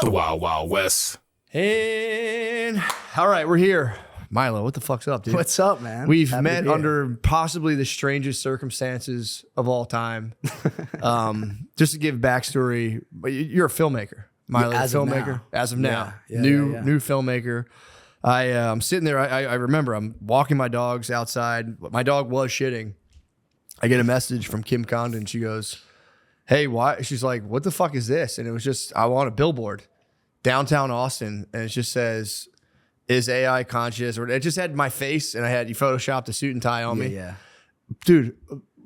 The Wild Wild West. And all right, we're here. Milo, what the fuck's up, dude? What's up, man? We've Happy met to be here. under possibly the strangest circumstances of all time. Just to give backstory, you're a filmmaker. Milo, Yeah, as a of filmmaker. now. As of now. Yeah, New filmmaker. I'm sitting there. I remember I'm walking my dogs outside. My dog was shitting. I get a message from Kim Condon. She goes, "Hey, why?" She's like, "What the fuck is this?" And it was just, I want a billboard downtown Austin, and it just says, "Is AI conscious?" Or it just had my face, and you photoshopped a suit and tie on me. Yeah. Dude,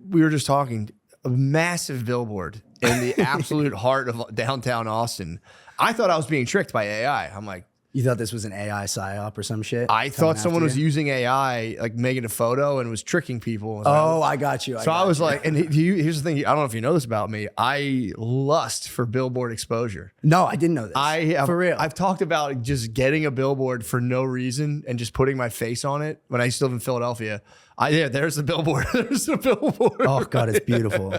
we were just talking, a massive billboard in the absolute heart of downtown Austin. I thought I was being tricked by AI. I'm like, You thought this was an AI psyop or some shit? I thought someone was using AI, like making a photo and was tricking people. Oh, I got you. So I was like, and here's the thing. I don't know if you know this about me. I lust for billboard exposure. No, I didn't know this. For real. I've talked about just getting a billboard for no reason and just putting my face on it when I used to live in Philadelphia. There's the billboard. There's the billboard. Oh, God, it's beautiful.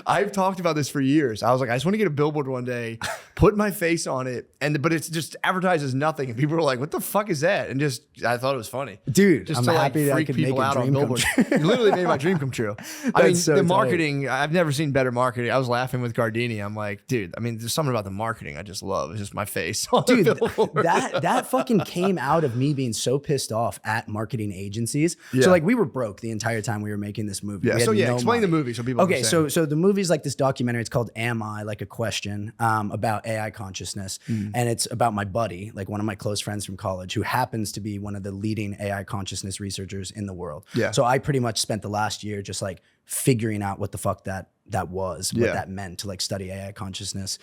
I've talked about this for years. I was like, I just want to get a billboard one day, put my face on it, but it's just advertises nothing. And people were like, what the fuck is that? And I thought it was funny. Dude, just I'm to happy that I freak could people make a out on dream come billboards. true. You literally made my dream come true. I mean, so the tight. marketing, I've never seen better marketing. I was laughing with Gardini. I'm like, dude, I mean, there's something about the marketing I just love. It's just my face on Dude, the billboard. that fucking came out of me being so pissed off at marketing agencies. Yeah. So like we were broke the entire time we were making this movie. Yeah. We had So no explain money. the movie so people Okay, understand. so the movie's like this documentary. It's called Am-I, like a question about AI consciousness. And it's about my buddy, like one of my close friends from college, who happens to be one of the leading AI consciousness researchers in the world. Yeah. So I pretty much spent the last year just like figuring out what the fuck that was, what that meant to like study AI consciousness,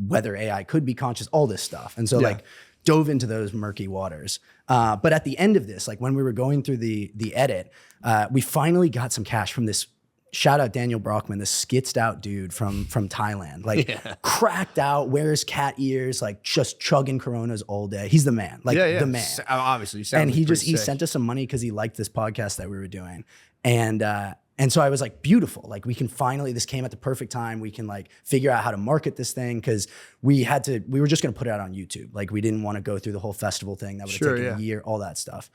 whether AI could be conscious, all this stuff. And so like dove into those murky waters. But at the end of this, like when we were going through the edit, we finally got some cash from this, shout out Daniel Brockman, this skitzed out dude from Thailand, like cracked out, wears cat ears, like just chugging Coronas all day. He's the man, like the man. Obviously. And he sent us some money because he liked this podcast that we were doing. And so I was like, beautiful. Like we can finally, this came at the perfect time. We can like figure out how to market this thing because we were just gonna put it out on YouTube. Like we didn't want to go through the whole festival thing. That would have taken a year, all that stuff.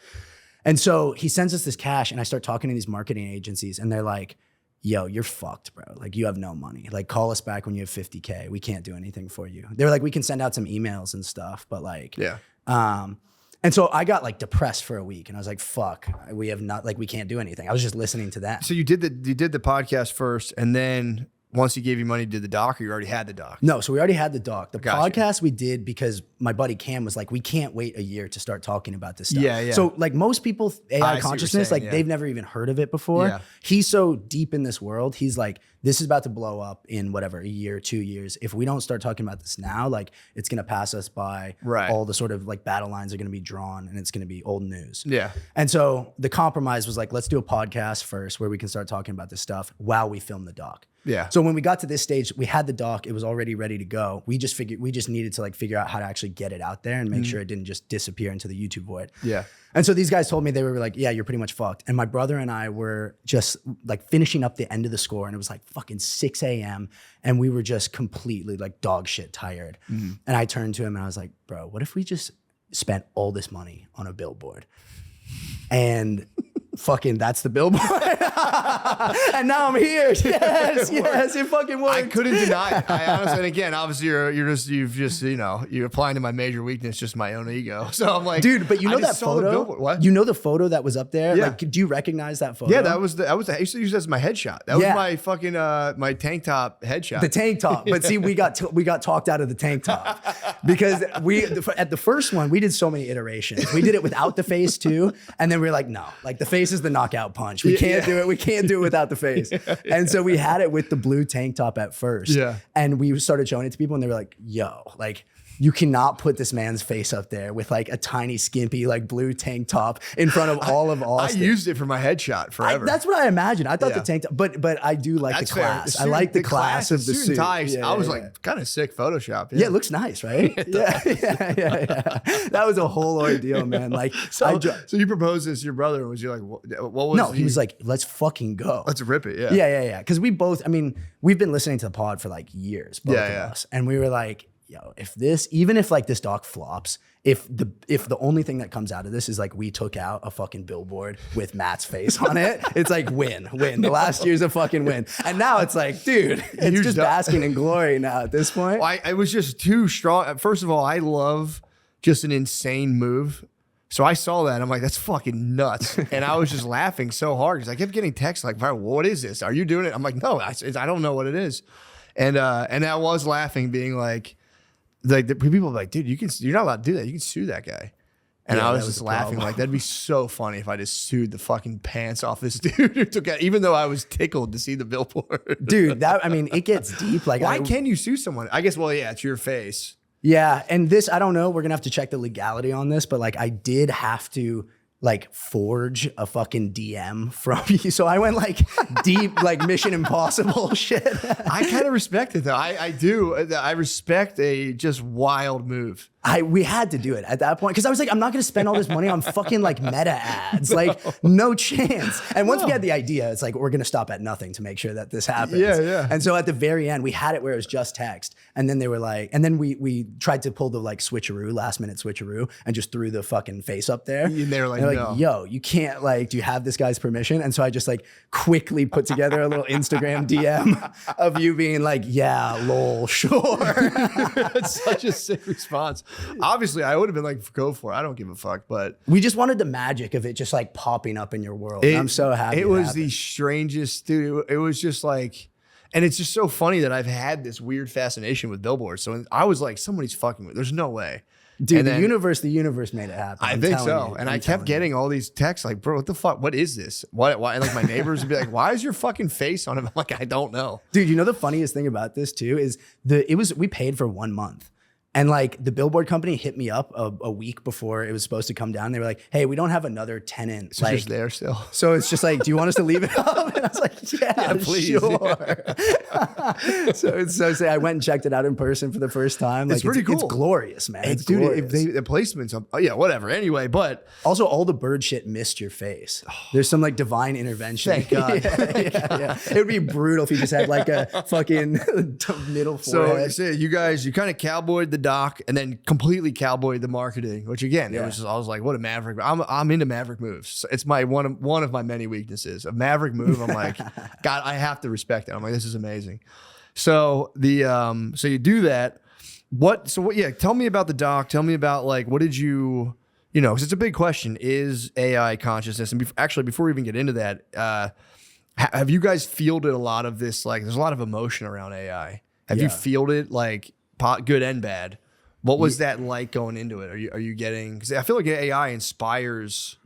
And so he sends us this cash and I start talking to these marketing agencies and they're like, yo, you're fucked, bro. Like you have no money. Like call us back when you have 50K. We can't do anything for you. They were like, we can send out some emails and stuff, but like, and so I got like depressed for a week and I was like, fuck, we can't do anything. I was just listening to that. So you did the podcast first, and then once he gave you money, you did the doc, or you already had the doc? No, so we already had the doc. The Gotcha. podcast we did because my buddy Cam was like, we can't wait a year to start talking about this stuff. Yeah. So like most people, I see what AI you're consciousness, saying, like they've never even heard of it before. Yeah. He's so deep in this world. He's like, this is about to blow up in whatever, a year, 2 years. If we don't start talking about this now, like it's going to pass us by. Right. All the sort of like battle lines are going to be drawn and it's going to be old news. Yeah. And so the compromise was like, let's do a podcast first where we can start talking about this stuff while we film the doc. Yeah. So when we got to this stage, we had the doc, it was already ready to go. We just needed to like figure out how to actually get it out there and make sure it didn't just disappear into the YouTube void. Yeah. And so these guys told me, they were like, yeah, you're pretty much fucked. And my brother and I were just like finishing up the end of the score and it was like fucking 6 a.m. and we were just completely like dog shit tired. And I turned to him and I was like, bro, what if we just spent all this money on a billboard? And fucking that's the billboard. And now I'm here. Yes, it fucking worked. I couldn't deny it. I honestly, and again, obviously you're applying to my major weakness, just my own ego. So I'm like, dude, but you know I that just saw the photo? billboard. What? You know the photo that was up there? Yeah. Like, do you recognize that photo? Yeah, that was I used to use that as my headshot. That was my fucking my tank top headshot. The tank top. But see, we got talked out of the tank top because at the first one, we did so many iterations. We did it without the face too. And then we were like, no, like the face is the knockout punch. We can't do it. We can't do it without the face. And so we had it with the blue tank top at first. Yeah. And we started showing it to people and they were like, yo, like, you cannot put this man's face up there with like a tiny, skimpy, like blue tank top in front of all of Austin. I used it for my headshot forever. That's what I imagined. I thought the tank top, but I do like That's the fair. class. I like the class of the suit. and ties. Yeah, I was yeah, like kind of sick Photoshop. yeah, it looks nice, right? yeah. That was a whole ordeal, man. Like, So you proposed this to your brother, and was you like, what was? no, he was like, let's fucking go. let's rip it. Yeah. Yeah. Because we both, I mean, we've been listening to the pod for like years, both of us. And we were like, yo, even if like this doc flops, if the only thing that comes out of this is like we took out a fucking billboard with Matt's face on it, it's like win. The last year's a fucking win. And now it's like, dude, it's just basking in glory now at this point. Well, I was just too strong. First of all, I love just an insane move. So I saw that. I'm like, that's fucking nuts. And I was just laughing so hard because I kept getting texts like, what is this? Are you doing it? I'm like, no, I don't know what it is. And I was laughing, being like the people were like, dude, you're not allowed to do that. You can sue that guy. And yeah, I was just laughing like, that'd be so funny if I just sued the fucking pants off this dude who took out, even though I was tickled to see the billboard. Dude, it gets deep. Like, why can you sue someone? I guess, well, yeah, it's your face. Yeah, and this, I don't know, we're gonna have to check the legality on this, but like I did have to like forge a fucking DM from you. So I went like deep, like Mission Impossible shit. I kind of respect it though. I do. I respect a just wild move. We had to do it at that point because I was like, I'm not going to spend all this money on fucking like meta ads. Like, no chance. And once we had the idea, it's like, we're going to stop at nothing to make sure that this happens. Yeah. And so at the very end, we had it where it was just text. And then they were like, and then we tried to pull the like switcheroo, last minute switcheroo, and just threw the fucking face up there. And they were like, no. Yo, you can't, like, do you have this guy's permission? And so I just like quickly put together a little Instagram DM of you being like, yeah, lol, sure. That's such a sick response. Obviously, I would have been like, go for it. I don't give a fuck. But we just wanted the magic of it just like popping up in your world. And I'm so happy. It was the strangest, dude. It was just like, and it's just so funny that I've had this weird fascination with billboards. So I was like, somebody's fucking with. There's no way. Dude, the universe made it happen. I think so. And I kept getting all these texts like, bro, what the fuck? What is this? Why? Like my neighbors would be like, why is your fucking face on it? I'm like, I don't know. Dude, you know the funniest thing about this too is we paid for 1 month. And like the billboard company hit me up a week before it was supposed to come down. They were like, hey, we don't have another tenant. So like, just there still. So it's just like, do you want us to leave it up? And I was like, yeah please. Sure. So I went and checked it out in person for the first time. Like, it's pretty cool. It's glorious, man. It's dude, glorious. if the placements, yeah, whatever. Anyway, but also all the bird shit missed your face. There's some like divine intervention. Thank God. Yeah. It would be brutal if you just had like a fucking middle forehead. So you guys, you kind of cowboyed the doc and then completely cowboyed the marketing, which again, it was just, I was like, what a maverick. I'm into maverick moves. It's my one of my many weaknesses. A maverick move, I'm like, God, I have to respect it. I'm like, this is amazing. So so you do that. Tell me about the doc. Tell me about like, what did you know, because it's a big question, is AI consciousness? And actually, before we even get into that, have you guys fielded a lot of this? Like, there's a lot of emotion around AI. Have you fielded like good and bad? What was that like going into it? Are you getting, because I feel like AI inspires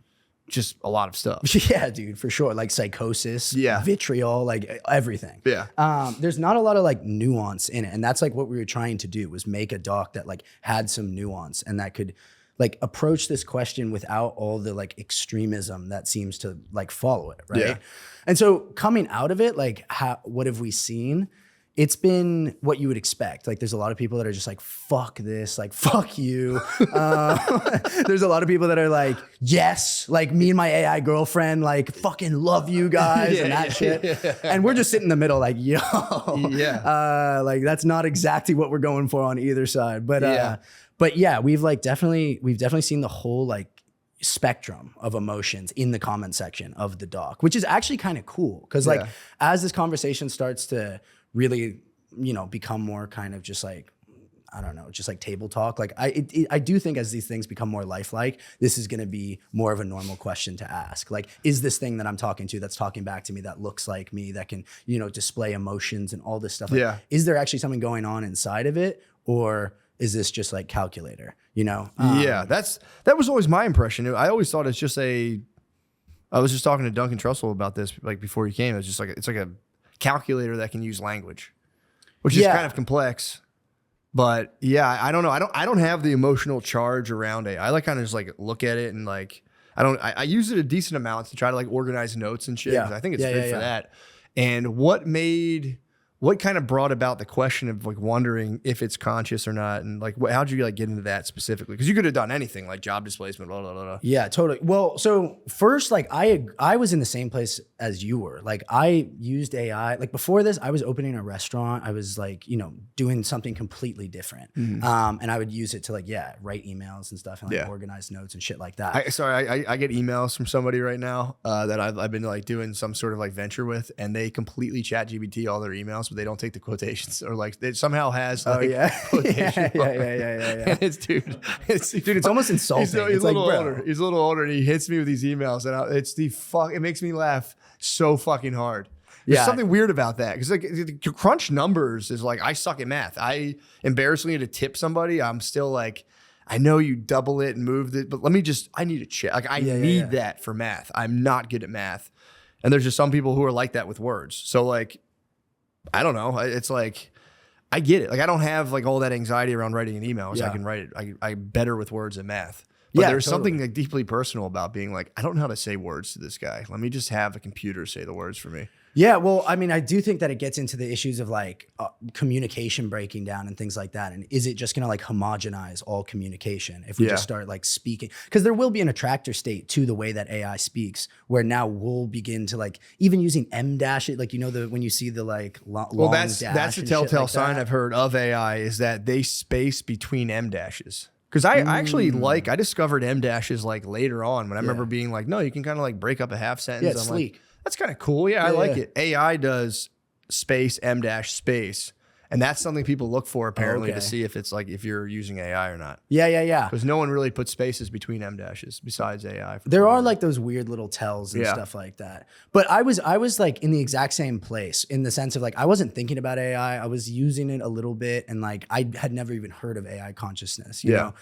just a lot of stuff. Yeah, dude, for sure. Like psychosis, yeah, vitriol, like everything. Yeah. There's not a lot of like nuance in it. And that's like what we were trying to do, was make a doc that like had some nuance and that could like approach this question without all the like extremism that seems to like follow it, right? Yeah. And so coming out of it, like what have we seen? It's been what you would expect. Like there's a lot of people that are just like, fuck this, like fuck you. There's a lot of people that are like, yes, like me and my AI girlfriend, like fucking love you guys and that shit. Yeah. And we're just sitting in the middle like, yo, like that's not exactly what we're going for on either side. But yeah, we've definitely seen the whole like spectrum of emotions in the comment section of the doc, which is actually kind of cool. Cause like as this conversation starts to really, become more kind of just like, I don't know, just like table talk. Like I do think as these things become more lifelike, this is going to be more of a normal question to ask. Like, is this thing that I'm talking to, that's talking back to me, that looks like me, that can, display emotions and all this stuff. Like, is there actually something going on inside of it? Or is this just like calculator, Yeah, that was always my impression. I always thought it's just I was just talking to Duncan Trussell about this, like before he came. It's just like, it's like a calculator that can use language, which is kind of complex. But yeah, I don't know. I don't have the emotional charge around it. I like kind of just like look at it and like, I use it a decent amount to try to like organize notes and shit. I think it's great for that. And what made what kind of brought about the question of like wondering if it's conscious or not, and like how'd you like get into that specifically? Because you could have done anything like job displacement, blah blah blah. Blah. Yeah, totally. Well, so first, like I was in the same place as you were. Like I used AI. Like before this, I was opening a restaurant. I was like, you know, doing something completely different. And I would use it to like, write emails and stuff and like organize notes and shit like that. I get emails from somebody right now that I've been like doing some sort of like venture with, and they completely chat GPT all their emails, but they don't take the quotations, or like it somehow has like quotation yeah. And It's almost insulting. He's a it's little like, older. He's a little older, and he hits me with these emails, and it makes me laugh so fucking hard. There's something weird about that, because like the crunch numbers is like, I suck at math. I embarrassingly to tip somebody, I'm still like, I know you double it and moved it, but I need to check. Like I need that for math. I'm not good at math. And there's just some people who are like that with words. So like, I don't know. It's like, I get it. Like I don't have like all that anxiety around writing an email. So I can write it. I'm better with words than math. But there's something like deeply personal about being like, I don't know how to say words to this guy. Let me just have a computer say the words for me. Yeah, well, I mean, I do think that it gets into the issues of like communication breaking down and things like that. And is it just going to like homogenize all communication if we just start like speaking? Because there will be an attractor state to the way that AI speaks, where now we'll begin to like even using M dash it, like, you know, when you see the like long that's the telltale like sign I've heard of AI is that they space between M dashes. Because I actually I discovered M dashes like later on when I remember being like, no, you can kind of like break up a half sentence. Yeah, it's I'm sleek. Like, that's kind of cool. Yeah, I like it. AI does space, M dash space. And that's something people look for apparently to see if it's like, if you're using AI or not. Yeah. Because no one really puts spaces between M dashes besides AI. There are like those weird little tells and stuff like that. But I was like in the exact same place in the sense of like, I wasn't thinking about AI. I was using it a little bit. And like, I had never even heard of AI consciousness, you know?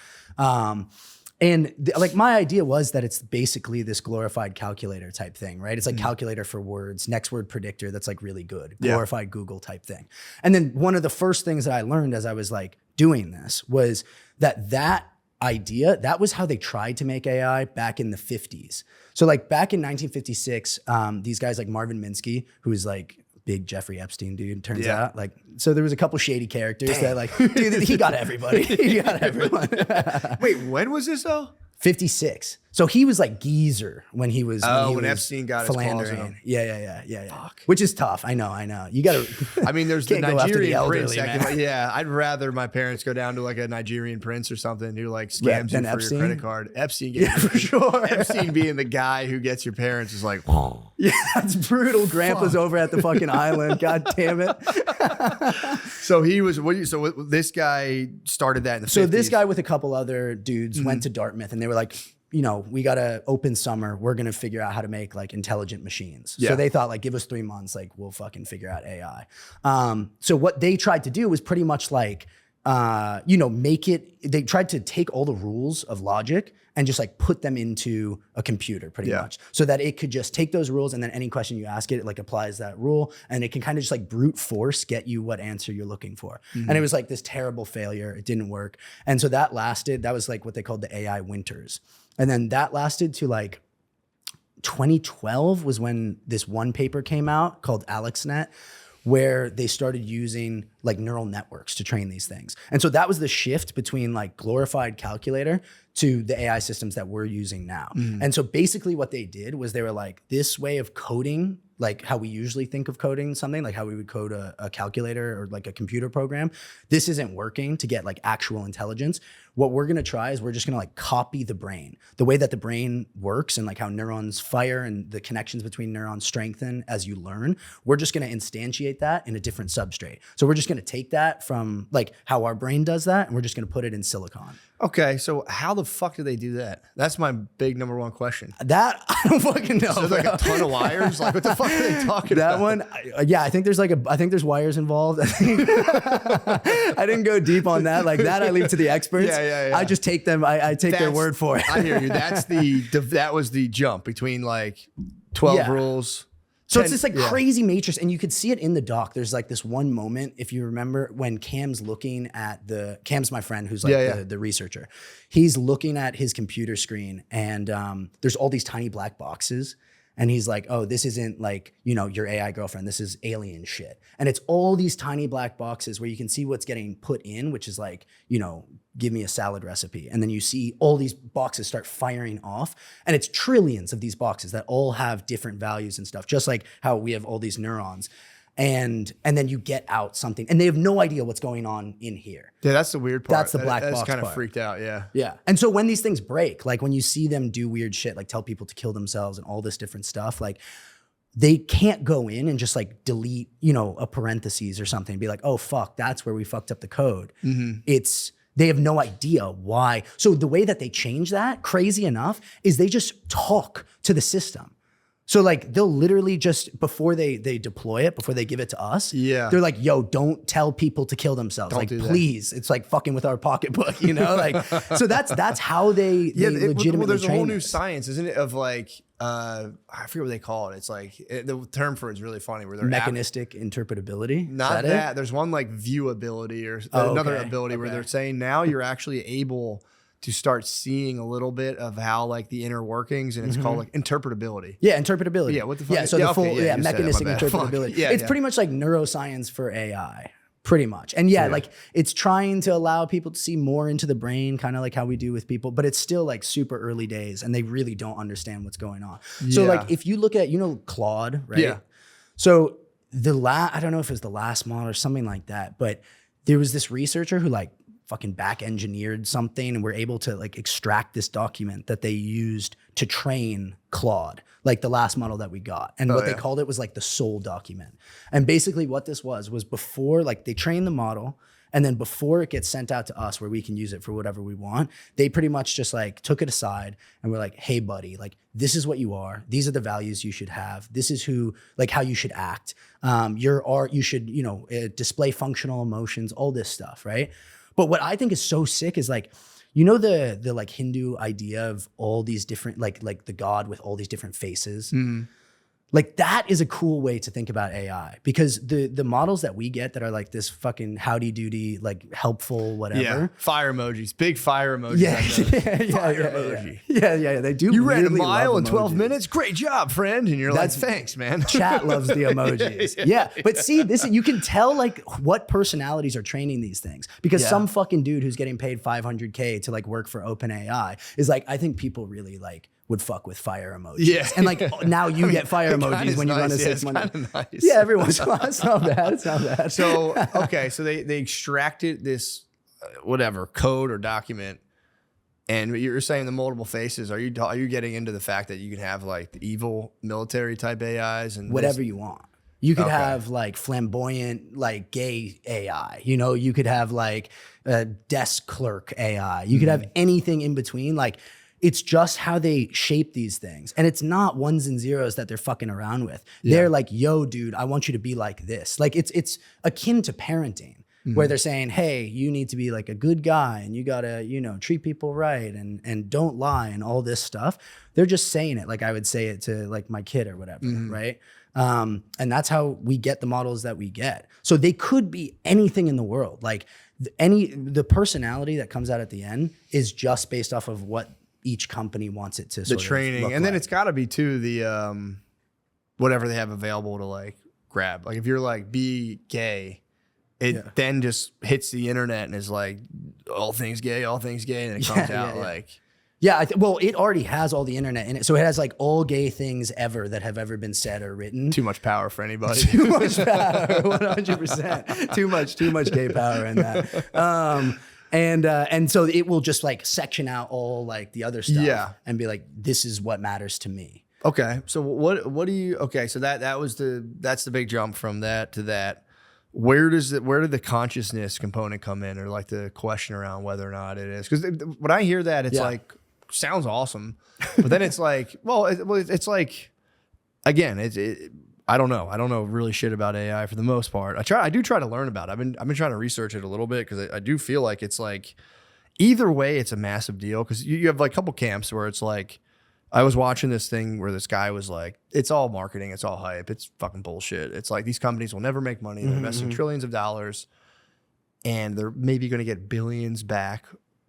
Like my idea was that it's basically this glorified calculator type thing, right? It's like calculator for words, next word predictor. That's like really good, glorified Google type thing. And then one of the first things that I learned as I was like doing this was that idea, that was how they tried to make AI back in the 50s. So like back in 1956, these guys like Marvin Minsky, who's like big Jeffrey Epstein dude, turns out. Like, so there was a couple shady characters that like, dude, he got everybody. He got everyone. Wait, when was this though? 56. So he was like geezer when he was when Epstein got his claws on him. Yeah. Fuck. Which is tough. I know. You gotta I mean, there's the Nigerian prince. I'd rather my parents go down to like a Nigerian prince or something who like scams you for Epstein? your credit card. Epstein, for sure. Epstein being the guy who gets your parents is like, yeah, that's brutal. Grandpa's over at the fucking island. God damn it. So he was. This guy started that in the 50s. So this guy with a couple other dudes went to Dartmouth, and they were like, you know, we got to open summer. We're going to figure out how to make like intelligent machines. So they thought like, give us 3 months, like we'll fucking figure out AI. So what they tried to do was pretty much like, you know, they tried to take all the rules of logic and just like put them into a computer pretty much, so that it could just take those rules, and then any question you ask it, it like applies that rule, and it can kind of just like brute force get you what answer you're looking for. And it was like this terrible failure. It didn't work. And so that was like what they called the AI winters. And then that lasted to like 2012 was when this one paper came out called AlexNet, where they started using like neural networks to train these things. And so that was the shift between like glorified calculator to the AI systems that we're using now. And so basically what they did was they were like, this way of coding, like how we usually think of coding something, like how we would code a calculator or like a computer program, this isn't working to get like actual intelligence. What we're gonna try is we're just gonna like copy the brain, the way that the brain works and like how neurons fire and the connections between neurons strengthen as you learn. We're just gonna instantiate that in a different substrate. So we're just gonna take that from like how our brain does that, and we're just gonna put it in silicon. Okay, so how the fuck do they do that? That's my big number one question. That I don't fucking know. So there's like a ton of wires. Like what the fuck are they talking about? That one, yeah, I think there's wires involved. I didn't go deep on that. Like that, I leave to the experts. Yeah. I just take them. I take their word for it. I hear you. That was the jump between like 12 rules. So it's this like crazy matrix, and you could see it in the doc. There's like this one moment, if you remember, when Cam's looking at Cam's my friend who's like the researcher. He's looking at his computer screen, and there's all these tiny black boxes. And he's like, oh, this isn't like, you know, your AI girlfriend. This is alien shit. And it's all these tiny black boxes where you can see what's getting put in, which is like, you know, give me a salad recipe. And then you see all these boxes start firing off. And it's trillions of these boxes that all have different values and stuff, just like how we have all these neurons. And then you get out something, and they have no idea what's going on in here. Yeah, that's the weird part. That's the black box That's kind of part. freaked out, yeah. Yeah. And so when these things break, like when you see them do weird shit, like tell people to kill themselves and all this different stuff, like they can't go in and just like delete, you know, a parentheses or something and be like, oh, fuck, that's where we fucked up the code. They have no idea why. So the way that they change that, crazy enough, is they just talk to the system. So like they'll literally just, before they deploy it, before they give it to us, they're like, yo, don't tell people to kill themselves. Like, please. It's like fucking with our pocketbook, you know? Like, so that's how they legitimately well, there's a whole train new this. science, isn't it? Of like, I forget what they call it. It's like, the term for it is really funny. Where they're Mechanistic interpretability? Not that. There's one like viewability or another ability where they're saying now you're actually able to start seeing a little bit of how like the inner workings, and it's called like interpretability. Yeah, interpretability. Yeah, what the fuck? Yeah, so the full mechanistic my bad. interpretability. Yeah, it's pretty much like neuroscience for AI, pretty much. And like it's trying to allow people to see more into the brain, kind of like how we do with people, but it's still like super early days, and they really don't understand what's going on. So like if you look at, you know, Claude, right? Yeah. So I don't know if it was the last model or something like that, but there was this researcher who like fucking back engineered something, and we're able to like extract this document that they used to train Claude, like the last model that we got. And what they called it was like the soul document. And basically what this was before, like they train the model, and then before it gets sent out to us where we can use it for whatever we want, they pretty much just like took it aside and were like, hey buddy, like this is what you are. These are the values you should have. This is how you should act. You should, you know, display functional emotions, all this stuff, right? But what I think is so sick is like, you know, the like Hindu idea of all these different, like the God with all these different faces. Like that is a cool way to think about AI, because the models that we get that are like this fucking howdy doody, like helpful, whatever. Yeah, fire emojis, big fire emojis. Yeah. They do. You ran a really mile in love 12 emojis. minutes. Great job, friend. And you're like, thanks, man. Chat loves the emojis. Yeah. But see, you can tell like what personalities are training these things, because some fucking dude who's getting paid $500K to like work for OpenAI is like, I think people really like would fuck with fire emojis. Yeah. And like now you get fire emojis when you run a 6 month. Nice. Yeah, every once in a while. It's not bad. It's not bad. So, okay. So they extracted this whatever code or document, and you're saying the multiple faces. Are you getting into the fact that you can have like the evil military type AIs and whatever you want? You could have like flamboyant, like gay AI. You know, you could have like a desk clerk AI. You could have anything in between. Like, it's just how they shape these things. And it's not ones and zeros that they're fucking around with. They're like, yo, dude, I want you to be like this. Like it's akin to parenting, where they're saying, hey, you need to be like a good guy, and you gotta, you know, treat people right and don't lie and all this stuff. They're just saying it like I would say it to like my kid or whatever, right? And that's how we get the models that we get. So they could be anything in the world. Like the personality that comes out at the end is just based off of what each company wants it to sort the training, of and then it's got to be too the whatever they have available to like grab. Like if you're like be gay, it then just hits the internet and is like all things gay, and it comes out like well, it already has all the internet in it, so it has like all gay things ever that have ever been said or written. Too much power for anybody. Too much power, 100%. Too much gay power in that. And so it will just like section out all like the other stuff and be like, this is what matters to me. Okay. So what do you, okay. So that's the big jump from that to that. Where did the consciousness component come in, or like the question around whether or not it is? Because when I hear that, it's like, sounds awesome. But then it's like, it's like, again, I don't know. I don't know really shit about AI for the most part. I do try to learn about it. I've been trying to research it a little bit, because I do feel like it's like either way, it's a massive deal, because you have like a couple camps where it's like, I was watching this thing where this guy was like, it's all marketing, it's all hype, it's fucking bullshit. It's like these companies will never make money. They're investing trillions of dollars, and they're maybe going to get billions back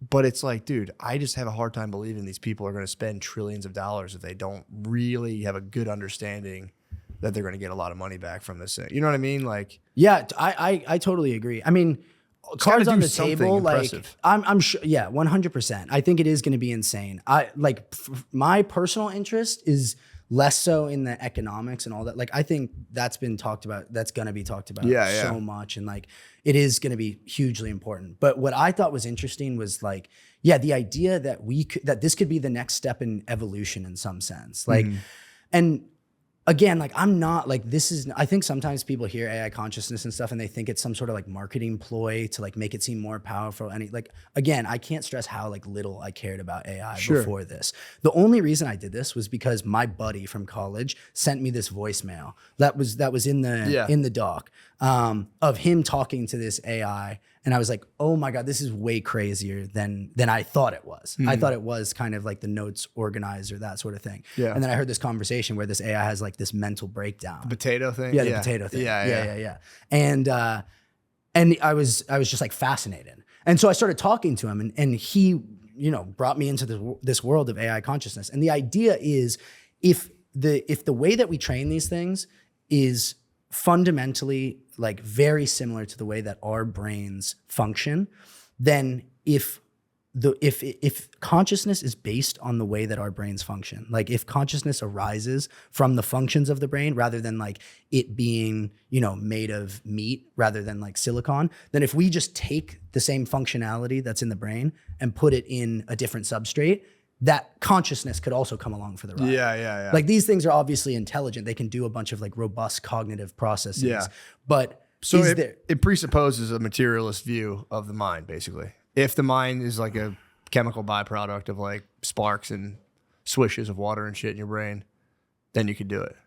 But it's like, dude, I just have a hard time believing these people are going to spend trillions of dollars if they don't really have a good understanding that they're going to get a lot of money back from this thing. You know what I mean? Like, yeah, I totally agree. I mean, cards on the table, like impressive. I'm sure, yeah, 100%. I think it is going to be insane. My personal interest is less so in the economics and all that. Like, I think that's been talked about. That's going to be talked about so much. And like, it is going to be hugely important. But what I thought was interesting was like, yeah, the idea that that this could be the next step in evolution in some sense. Like, and again, like I'm not like, I think sometimes people hear AI consciousness and stuff and they think it's some sort of like marketing ploy to like make it seem more powerful. And like, again, I can't stress how like little I cared about AI before this. The only reason I did this was because my buddy from college sent me this voicemail that was in the doc of him talking to this AI. And I was like, oh my God, this is way crazier than I thought it was. I thought it was kind of like the notes organizer, that sort of thing. Yeah. And then I heard this conversation where this AI has like this mental breakdown. The potato thing? Yeah, the potato thing. Yeah. And I was just like fascinated. And so I started talking to him and he, you know, brought me into this world of AI consciousness. And the idea is if the way that we train these things is fundamentally like very similar to the way that our brains function, then if consciousness is based on the way that our brains function, like if consciousness arises from the functions of the brain rather than like it being, you know, made of meat rather than like silicon, then if we just take the same functionality that's in the brain and put it in a different substrate, that consciousness could also come along for the ride. Yeah. Like these things are obviously intelligent. They can do a bunch of like robust cognitive processes. Yeah. But so it presupposes a materialist view of the mind, basically. If the mind is like a chemical byproduct of like sparks and swishes of water and shit in your brain, then you could do it.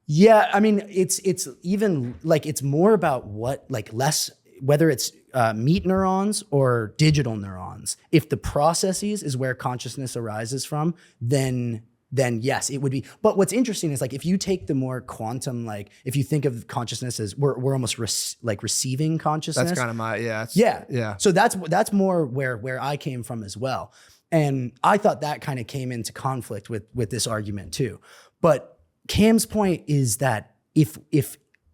Yeah, I mean, it's even like it's more about what like less whether it's meat neurons or digital neurons. If the processes is where consciousness arises from, then yes, it would be. But what's interesting is like if you take the more quantum, like if you think of consciousness as we're almost receiving consciousness. That's kind of my yeah. So that's more where I came from as well, and I thought that kind of came into conflict with this argument too. But Cam's point is that if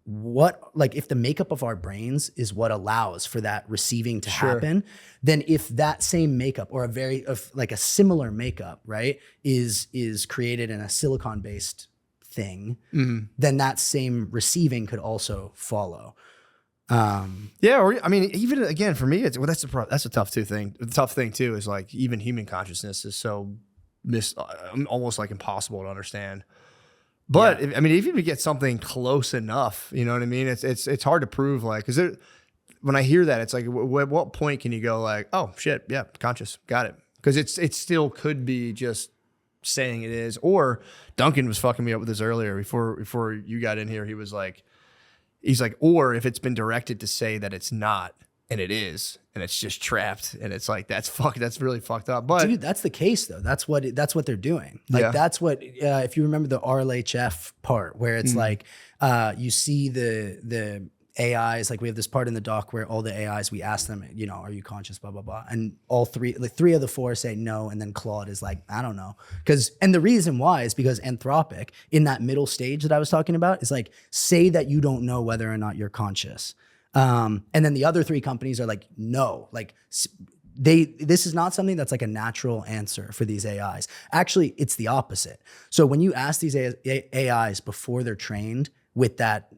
the makeup of our brains is what allows for that receiving to happen, then if that same makeup or a similar makeup, right, is created in a silicon-based thing, then that same receiving could also follow. Or I mean, even again for me, that's a tough thing. The tough thing too is like even human consciousness is so almost like impossible to understand. But I mean, even if you get something close enough, you know what I mean? It's hard to prove, like, because when I hear that, it's like, at what point can you go like, oh shit, yeah, conscious, got it? Because it still could be just saying it is. Or Duncan was fucking me up with this earlier before you got in here. He's like, or if it's been directed to say that it's not and it is, and it's just trapped, and it's like that's really fucked up. But dude, that's the case though. That's what they're doing. Like that's what if you remember the RLHF part where it's like you see the AIs, like we have this part in the doc where all the AIs, we ask them, you know, are you conscious, blah, blah, blah. And all three of the four say no. And then Claude is like, I don't know. And the reason why is because Anthropic in that middle stage that I was talking about is like, say that you don't know whether or not you're conscious. And then the other three companies are like, no, like this is not something that's like a natural answer for these AIs. Actually, it's the opposite. So when you ask these AIs before they're trained with that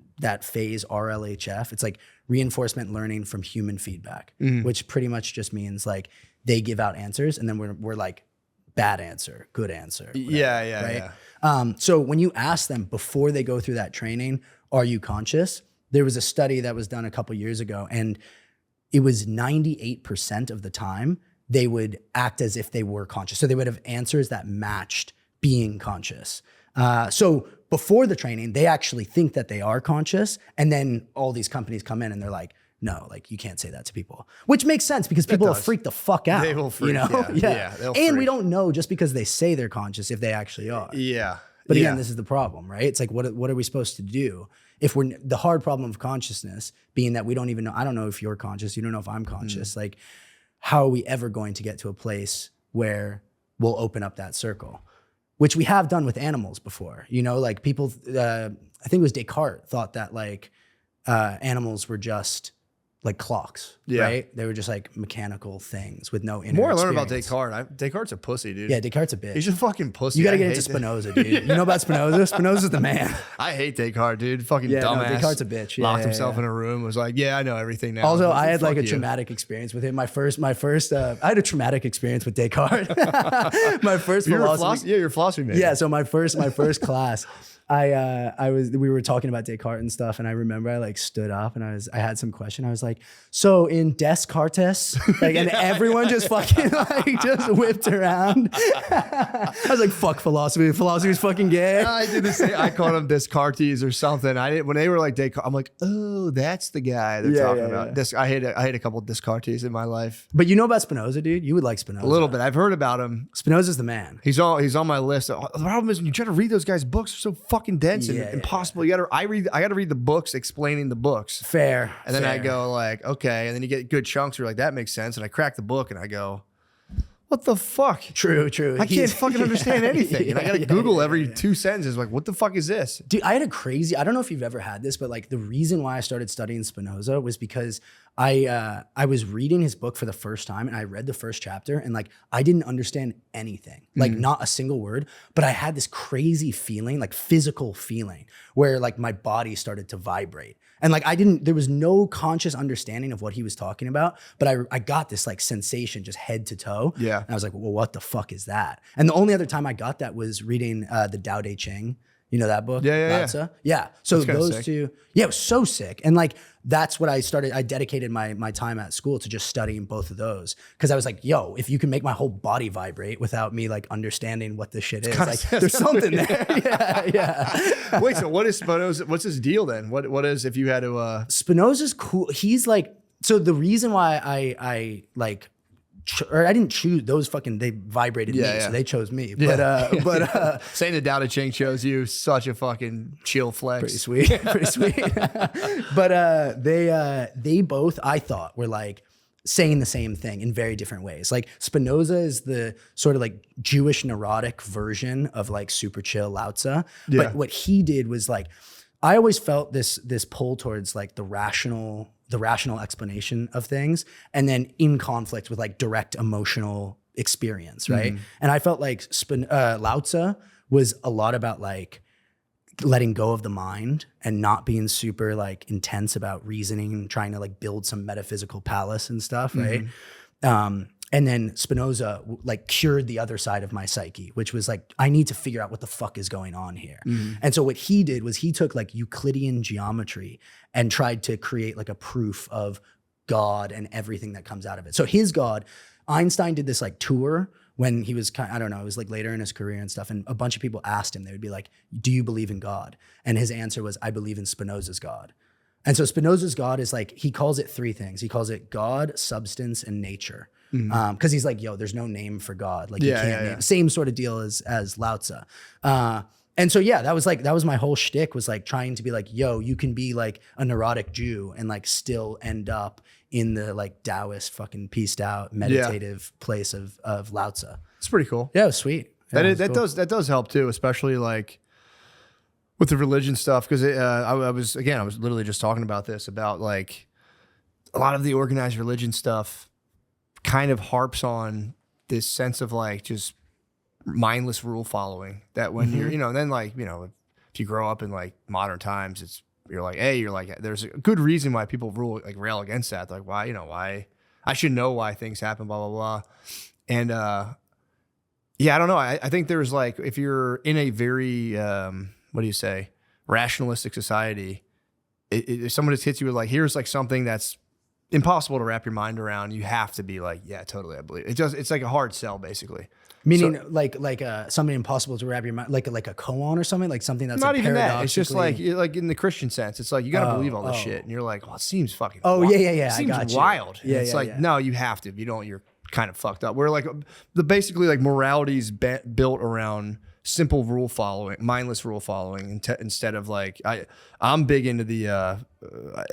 phase RLHF, it's like reinforcement learning from human feedback, which pretty much just means like they give out answers and then we're like bad answer, good answer. Whatever, right? So when you ask them before they go through that training, are you conscious? There was a study that was done a couple years ago, and it was 98% of the time they would act as if they were conscious. So they would have answers that matched being conscious. So before the training, they actually think that they are conscious, and then all these companies come in and they're like, no, like you can't say that to people, which makes sense because people will freak the fuck out. They will freak, you know? They'll and freak. we don't know just because they say they're conscious if they actually are. Yeah. But again, this is the problem, right? It's like, what are we supposed to do if the hard problem of consciousness being that we don't even know, I don't know if you're conscious, you don't know if I'm conscious. Like how are we ever going to get to a place where we'll open up that circle? Which we have done with animals before. You know, like people, I think it was Descartes thought that like animals were just like clocks, right? They were just like mechanical things with no inner The more I learn experience. about Descartes, Descartes a pussy, dude. Yeah, Descartes a bitch. He's just a fucking pussy. You got to I get hate into Spinoza, dude. You know about Spinoza? Spinoza's the man. I hate Descartes, dude. Fucking Yeah, no, dumbass. Descartes a bitch. Yeah, Locked yeah, himself yeah. in a room. Was like, yeah, I know everything now. Also, Like, I had like fuck a you. traumatic experience with him. My first, I had a traumatic experience with Descartes. My first philosophy. You're a philosophy major. Yeah, so my first class, we were talking about Descartes and stuff, and I remember I like stood up and I had some question. I was like, so in Descartes, like, and everyone just fucking like just whipped around. I was like, fuck philosophy. Philosophy's fucking gay. I did the same. I called him Descartes or something. I didn't, when they were like Descartes, I'm like, oh, that's the guy they're talking about. yeah. I hate a couple of Descartes in my life. But you know about Spinoza, dude? You would like Spinoza. A little bit. I've heard about him. Spinoza's the man. He's on my list. The problem is when you try to read those guys' books, they're so fucking dense and Yeah, impossible. I gotta read the books explaining the books. Fair. And then I fair. go like, okay. And then you get good chunks where you're like, that makes sense. And I crack the book and I go, what the fuck? True. I can't fucking understand anything. And I gotta Google every 2 sentences. Like, what the fuck is this? Dude, I don't know if you've ever had this, but like the reason why I started studying Spinoza was because I was reading his book for the first time and I read the first chapter and like I didn't understand anything, like not a single word, but I had this crazy feeling, like physical feeling where like my body started to vibrate. And like there was no conscious understanding of what he was talking about, but I got this like sensation just head to toe. Yeah. And I was like, well, what the fuck is that? And the only other time I got that was reading the Tao Te Ching. You know that book? Yeah. Lao Tzu? Yeah. So kinda those sick. two, yeah, it was so sick. And like, that's what I dedicated my time at school to just studying both of those. Cause I was like, yo, if you can make my whole body vibrate without me like understanding what this shit is, like there's something there. Yeah. Wait, so what is Spinoza? What's his deal then? What is, if you had to, Spinoza's cool. He's like, so the reason why I like, or I didn't choose those they vibrated me, so they chose me. But saying the Tao Te Ching chose you, such a fucking chill flex. pretty sweet. But they both, I thought, were like saying the same thing in very different ways. Like Spinoza is the sort of like Jewish neurotic version of like super chill Lao Tzu. Yeah. But what he did was like, I always felt this pull towards like the rational explanation of things, and then in conflict with like direct emotional experience, right? And I felt like Lao Tzu was a lot about like letting go of the mind and not being super like intense about reasoning and trying to like build some metaphysical palace and stuff, right? And then Spinoza like cured the other side of my psyche, which was like, I need to figure out what the fuck is going on here. And so what he did was he took like Euclidean geometry and tried to create like a proof of God and everything that comes out of it. So his God, Einstein did this like tour when he was I don't know, it was like later in his career and stuff. And a bunch of people asked him, they would be like, do you believe in God? And his answer was, I believe in Spinoza's God. And so Spinoza's God is like, he calls it 3 things. He calls it God, substance, and nature. Cause he's like, yo, there's no name for God. Like you can't name. Same sort of deal as Lao Tzu. And so, yeah, that was my whole shtick, was like trying to be like, yo, you can be like a neurotic Jew and like still end up in the like Taoist fucking pieced out meditative place of Lao Tzu. It's pretty cool. Yeah, it was sweet. Yeah, That does help too, especially like with the religion stuff. Cause I was literally just talking about this, about like a lot of the organized religion stuff kind of harps on this sense of like just mindless rule following, that when you're, and then like, if you grow up in like modern times, you're like, there's a good reason why people rail against that. Like why I should know why things happen, blah, blah, blah. And, I don't know. I think there's like, if you're in a very, rationalistic society, if someone just hits you with like, here's like something that's impossible to wrap your mind around, you have to be like, yeah, totally, I believe it. It's like a hard sell, basically. Meaning like something impossible to wrap your mind, like a koan or something, like something that's not like even that. It's just like in the Christian sense. It's like you got to believe all this shit, and you're like, well, it seems fucking. Wild. Yeah. It seems wild. Yeah, it's like no, you have to. If you don't, you're kind of fucked up. Where like basically like morality is built around simple rule following, mindless rule following, instead of like I'm big into the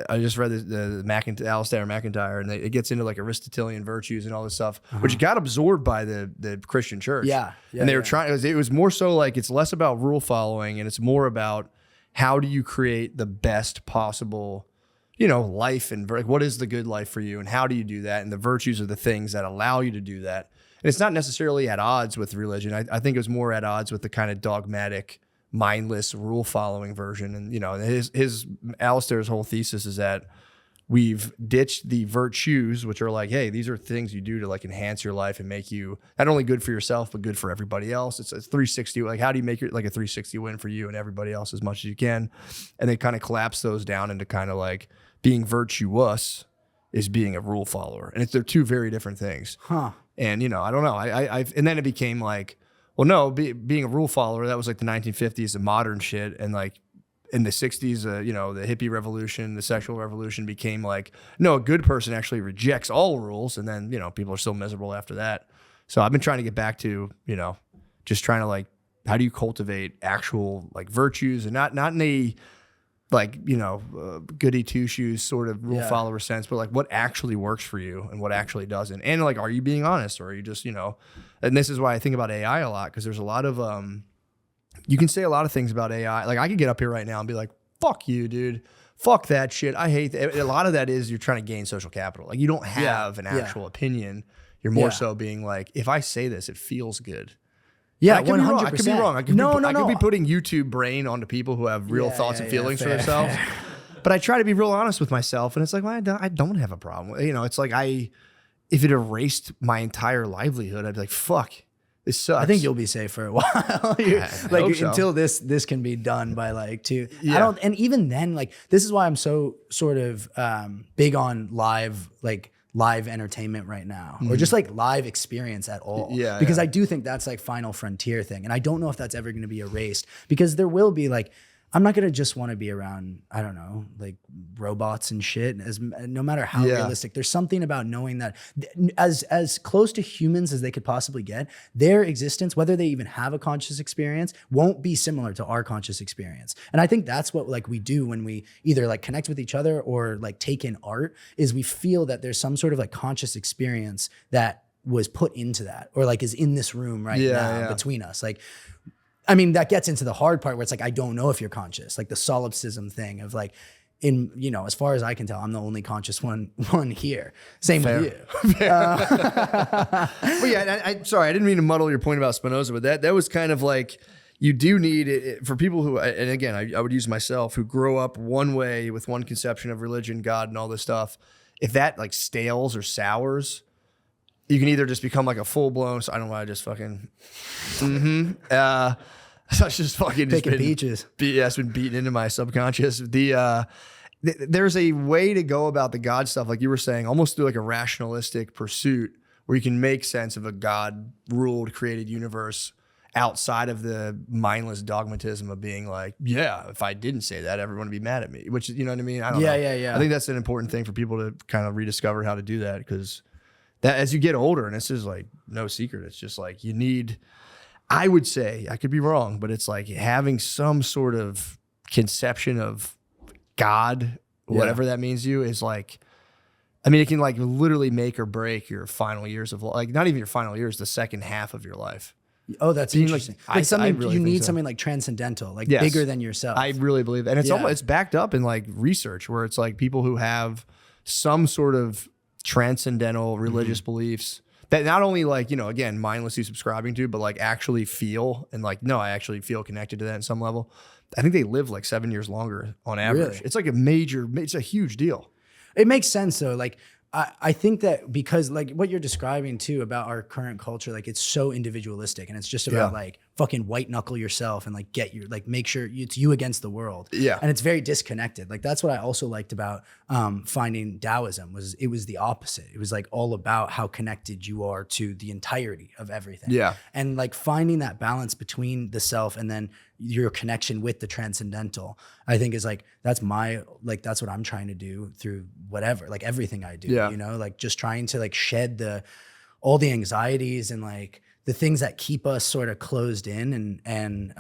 I just read the Alistair McIntyre, and it gets into like Aristotelian virtues and all this stuff, which got absorbed by the Christian church. And they were trying. It was more so like it's less about rule following and it's more about how do you create the best possible, life, and like what is the good life for you, and how do you do that, and the virtues are the things that allow you to do that. And it's not necessarily at odds with religion. I think it was more at odds with the kind of dogmatic, mindless, rule-following version. And, his Alistair's whole thesis is that we've ditched the virtues, which are like, hey, these are things you do to like enhance your life and make you not only good for yourself, but good for everybody else. It's 360. Like, how do you make it like a 360 win for you and everybody else as much as you can? And they kind of collapse those down into kind of like being virtuous is being a rule follower. And they're two very different things. And, I don't know. And then it became like, well, no, being a rule follower, that was like the 1950s, the modern shit. And like in the 60s, the hippie revolution, the sexual revolution became like, no, a good person actually rejects all rules. And then, people are still miserable after that. So I've been trying to get back to, just trying to like, how do you cultivate actual like virtues, and not in a like, goody two shoes sort of rule follower sense, but like what actually works for you and what actually doesn't. And like, are you being honest, or are you just, and this is why I think about AI a lot, because there's a lot of, you can say a lot of things about AI. Like I could get up here right now and be like, fuck you, dude. Fuck that shit. I hate that. A lot of that is you're trying to gain social capital. Like you don't have an actual opinion. You're more so being like, if I say this, it feels good. Yeah, I could 100%. I could be wrong. I could be putting YouTube brain onto people who have real thoughts and feelings for themselves. But I try to be real honest with myself, and it's like, well, I don't have a problem. It's like if it erased my entire livelihood, I'd be like, fuck, this sucks. I think you'll be safe for a while. Until this can be done by like two. I don't, and even then, like this is why I'm so sort of big on live entertainment right now, or just like live experience at all. Because I do think that's like final frontier thing. And I don't know if that's ever going to be erased, because there will be like, I'm not going to just want to be around, I don't know, like robots and shit, no matter how realistic. There's something about knowing that as close to humans as they could possibly get, their existence, whether they even have a conscious experience, won't be similar to our conscious experience. And I think that's what like we do when we either like connect with each other or like take in art, is we feel that there's some sort of like conscious experience that was put into that, or like is in this room right now between us. Like, I mean, that gets into the hard part where it's like, I don't know if you're conscious, like the solipsism thing of like, as far as I can tell, I'm the only conscious one here. Same with you. Well, yeah, sorry, I didn't mean to muddle your point about Spinoza, but that was kind of like, you do need it for people who, and again, I would use myself, who grow up one way with one conception of religion, God, and all this stuff. If that like stales or sours, you can either just become like a full blown. So I don't know why I just fucking. So it's just fucking picking beaches. It's been beaten into my subconscious. There's a way to go about the God stuff, like you were saying, almost through like a rationalistic pursuit, where you can make sense of a God ruled, created universe outside of the mindless dogmatism of being like, yeah, if I didn't say that, everyone would be mad at me. Which, you know what I mean? I don't know. Yeah. I think that's an important thing for people to kind of rediscover how to do that, because that as you get older, and this is like no secret, it's just like you need, I would say, I could be wrong, but it's like having some sort of conception of God, whatever that means to you, is like, I mean, it can like literally make or break your final years of life. Like not even your final years, the second half of your life. Oh, that's interesting. Like something really you need something like transcendental, like Yes. bigger than yourself. I really believe that. And it's almost, it's backed up in like research, where it's like people who have some sort of transcendental religious beliefs that not only like, again, mindlessly subscribing to, but like actually feel, and like, no, I actually feel connected to that in some level. I think they live like 7 years longer on average. Really? It's like it's a huge deal. It makes sense though. Like I think that because like what you're describing too about our current culture, like it's so individualistic, and it's just about like fucking white knuckle yourself and like make sure it's you against the world. Yeah. And it's very disconnected. Like that's what I also liked about finding Taoism, was it was the opposite. It was like all about how connected you are to the entirety of everything. Yeah. And like finding that balance between the self and then your connection with the transcendental, I think is like, that's what I'm trying to do through whatever, like everything I do, like just trying to like shed all the anxieties and like the things that keep us sort of closed in and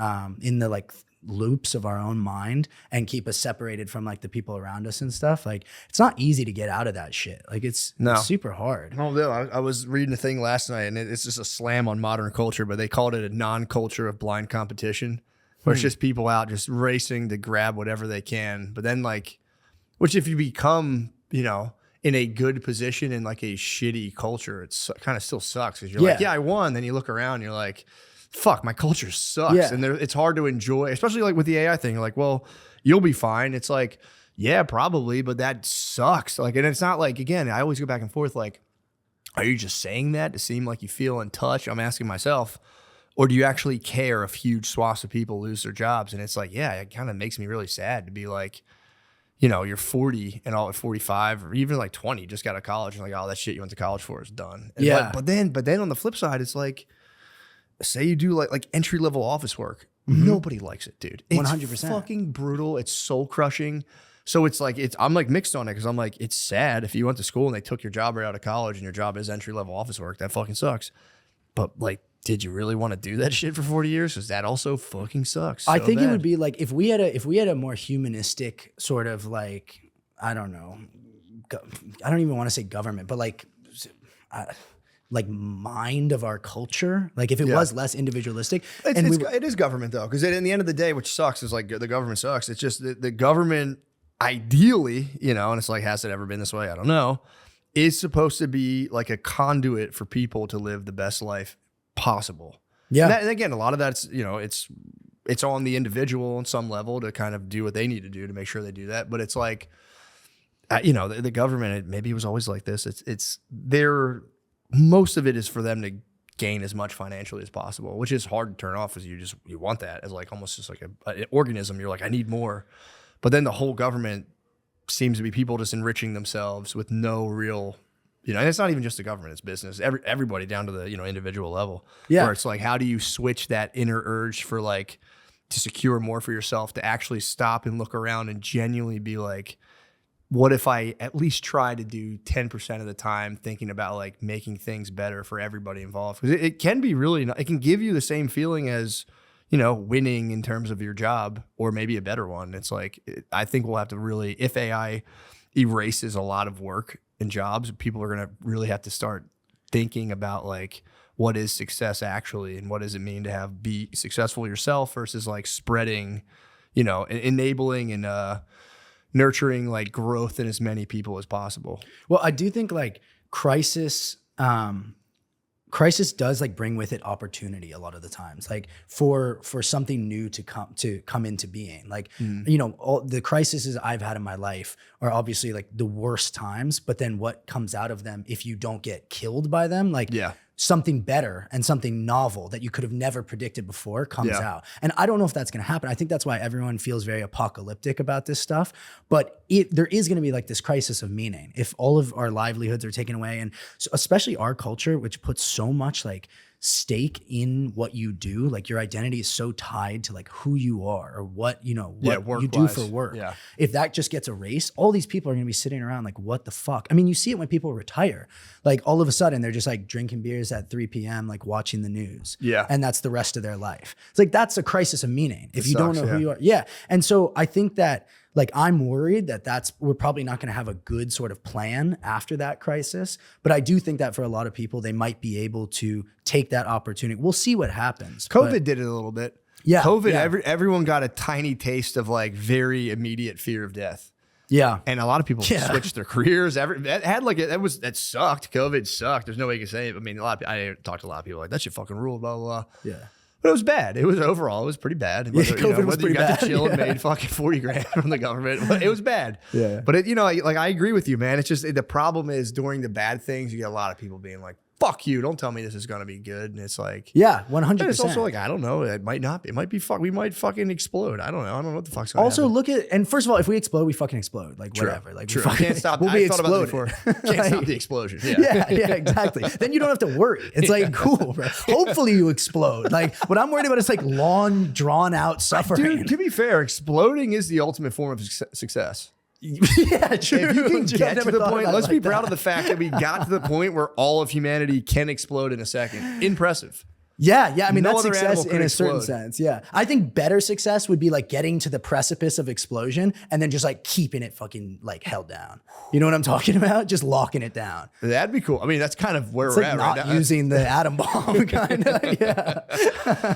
in the like loops of our own mind and keep us separated from like the people around us and stuff. Like it's not easy to get out of that shit. Like it's super hard. Oh, no, I was reading a thing last night, and it's just a slam on modern culture, but they called it a non-culture of blind competition, where it's just people out just racing to grab whatever they can. But then like, which if you become, you know, in a good position in like a shitty culture, it's kind of still sucks because you're like, yeah, I won. Then you look around, and you're like, fuck, my culture sucks. Yeah. And it's hard to enjoy, especially like with the AI thing. You're like, well, you'll be fine. It's like, yeah, probably, but that sucks. Like, and it's not like, again, I always go back and forth. Like, are you just saying that to seem like you feel in touch? I'm asking myself, or do you actually care if huge swaths of people lose their jobs? And it's like, yeah, it kind of makes me really sad to be like, you know, you're 40 and all at 45 or even like 20, you just got out of college and like, oh, that shit you went to college for is done. And yeah. But then on the flip side, it's like, say you do like entry level office work. Nobody likes it, dude. It's 100%. Fucking brutal. It's soul crushing. So it's like, I'm like mixed on it because I'm like, it's sad if you went to school and they took your job right out of college and your job is entry level office work. That fucking sucks. But like, did you really want to do that shit for 40 years? Because that also fucking sucks. I think it would be like if we had a more humanistic sort of like, I don't know, I don't even want to say government, but like mind of our culture. Like if it was less individualistic. It is government though. Because in the end of the day, which sucks is like the government sucks. It's just the government ideally, you know, and it's like, has it ever been this way? I don't know. Is supposed to be like a conduit for people to live the best life possible. Yeah. And again, a lot of that's, you know, it's on the individual on some level to kind of do what they need to do to make sure they do that. But it's like, you know, the government, maybe it was always like this. It's most of it is for them to gain as much financially as possible, which is hard to turn off as you want that as like almost just like an organism. You're like, I need more. But then the whole government seems to be people just enriching themselves with no real, you know, and it's not even just the government, it's business. Everybody down to the, you know, individual level. Yeah. Where it's like, how do you switch that inner urge for like to secure more for yourself to actually stop and look around and genuinely be like, what if I at least try to do 10% of the time thinking about like making things better for everybody involved? Because it can be really, it can give you the same feeling as, you know, winning in terms of your job or maybe a better one. It's like, I think we'll have to really, if AI erases a lot of work and jobs, people are going to really have to start thinking about like, what is success actually? And what does it mean to be successful yourself versus like spreading, you know, enabling and, nurturing like growth in as many people as possible. Well, I do think like crisis does like bring with it opportunity a lot of the times, like for something new to come into being. Like, you know, all the crises I've had in my life are obviously like the worst times, but then what comes out of them, if you don't get killed by them, like something better and something novel that you could have never predicted before comes out. And I don't know if that's going to happen. I think that's why everyone feels very apocalyptic about this stuff. But there is going to be like this crisis of meaning if all of our livelihoods are taken away. And so especially our culture, which puts so much like stake in what you do, like your identity is so tied to like who you are or what, you know, what you do for work. Yeah. If that just gets erased, all these people are going to be sitting around like, what the fuck? I mean, you see it when people retire, like all of a sudden they're just like drinking beers at 3 p.m., like watching the news. Yeah. And that's the rest of their life. It's like, that's a crisis of meaning. If you don't know who you are. Yeah. And so I think that like, I'm worried that we're probably not going to have a good sort of plan after that crisis. But I do think that for a lot of people, they might be able to take that opportunity. We'll see what happens. COVID did it a little bit. Yeah. COVID, everyone got a tiny taste of like very immediate fear of death. Yeah. And a lot of people switched their careers. That sucked. COVID sucked. There's no way you can say it. I mean, I talked to a lot of people like, that shit fucking ruled, blah, blah, blah. Yeah. But it was bad. It was pretty bad. COVID was pretty bad. You got to chill and made fucking 40 grand from the government. But it was bad. Yeah. But I agree with you, man. It's just the problem is during the bad things, you get a lot of people being like, fuck you. Don't tell me this is going to be good. And it's like, yeah, 100%. It's also like, I don't know. It might not be. It might be we might fucking explode. I don't know. I don't know what the fuck's going to happen. Also and first of all, if we explode, we fucking explode. Like whatever. Like we can't stop. We'll be exploded. Can't stop the explosion. Yeah, exactly. Then you don't have to worry. It's like, cool, bro. Hopefully you explode. Like what I'm worried about is like long, drawn out suffering. Dude, to be fair, exploding is the ultimate form of success. Yeah, true. If you can get to the point, let's be proud of the fact that we got to the point where all of humanity can explode in a second. Impressive. Yeah, I mean, No that's other success animal could in a certain explode. sense. Yeah. I think better success would be like getting to the precipice of explosion and then just like keeping it fucking like held down. You know what I'm talking about? Just locking it down. That'd be cool. I mean, that's kind of where It's we're like at not right now. using the atom bomb, kind of. Yeah.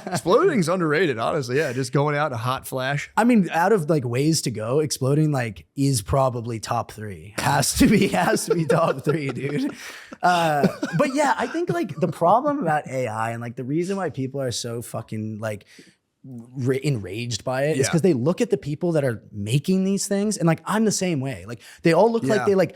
Exploding's underrated, honestly. Yeah, just going out in a hot flash. I mean, out of like ways to go, exploding like is probably top 3. Has to be top 3, dude. But yeah, I think like the problem about AI and like the reason why people are so fucking like enraged by it is because they look at the people that are making these things, and like I'm the same way. Like they all look like they like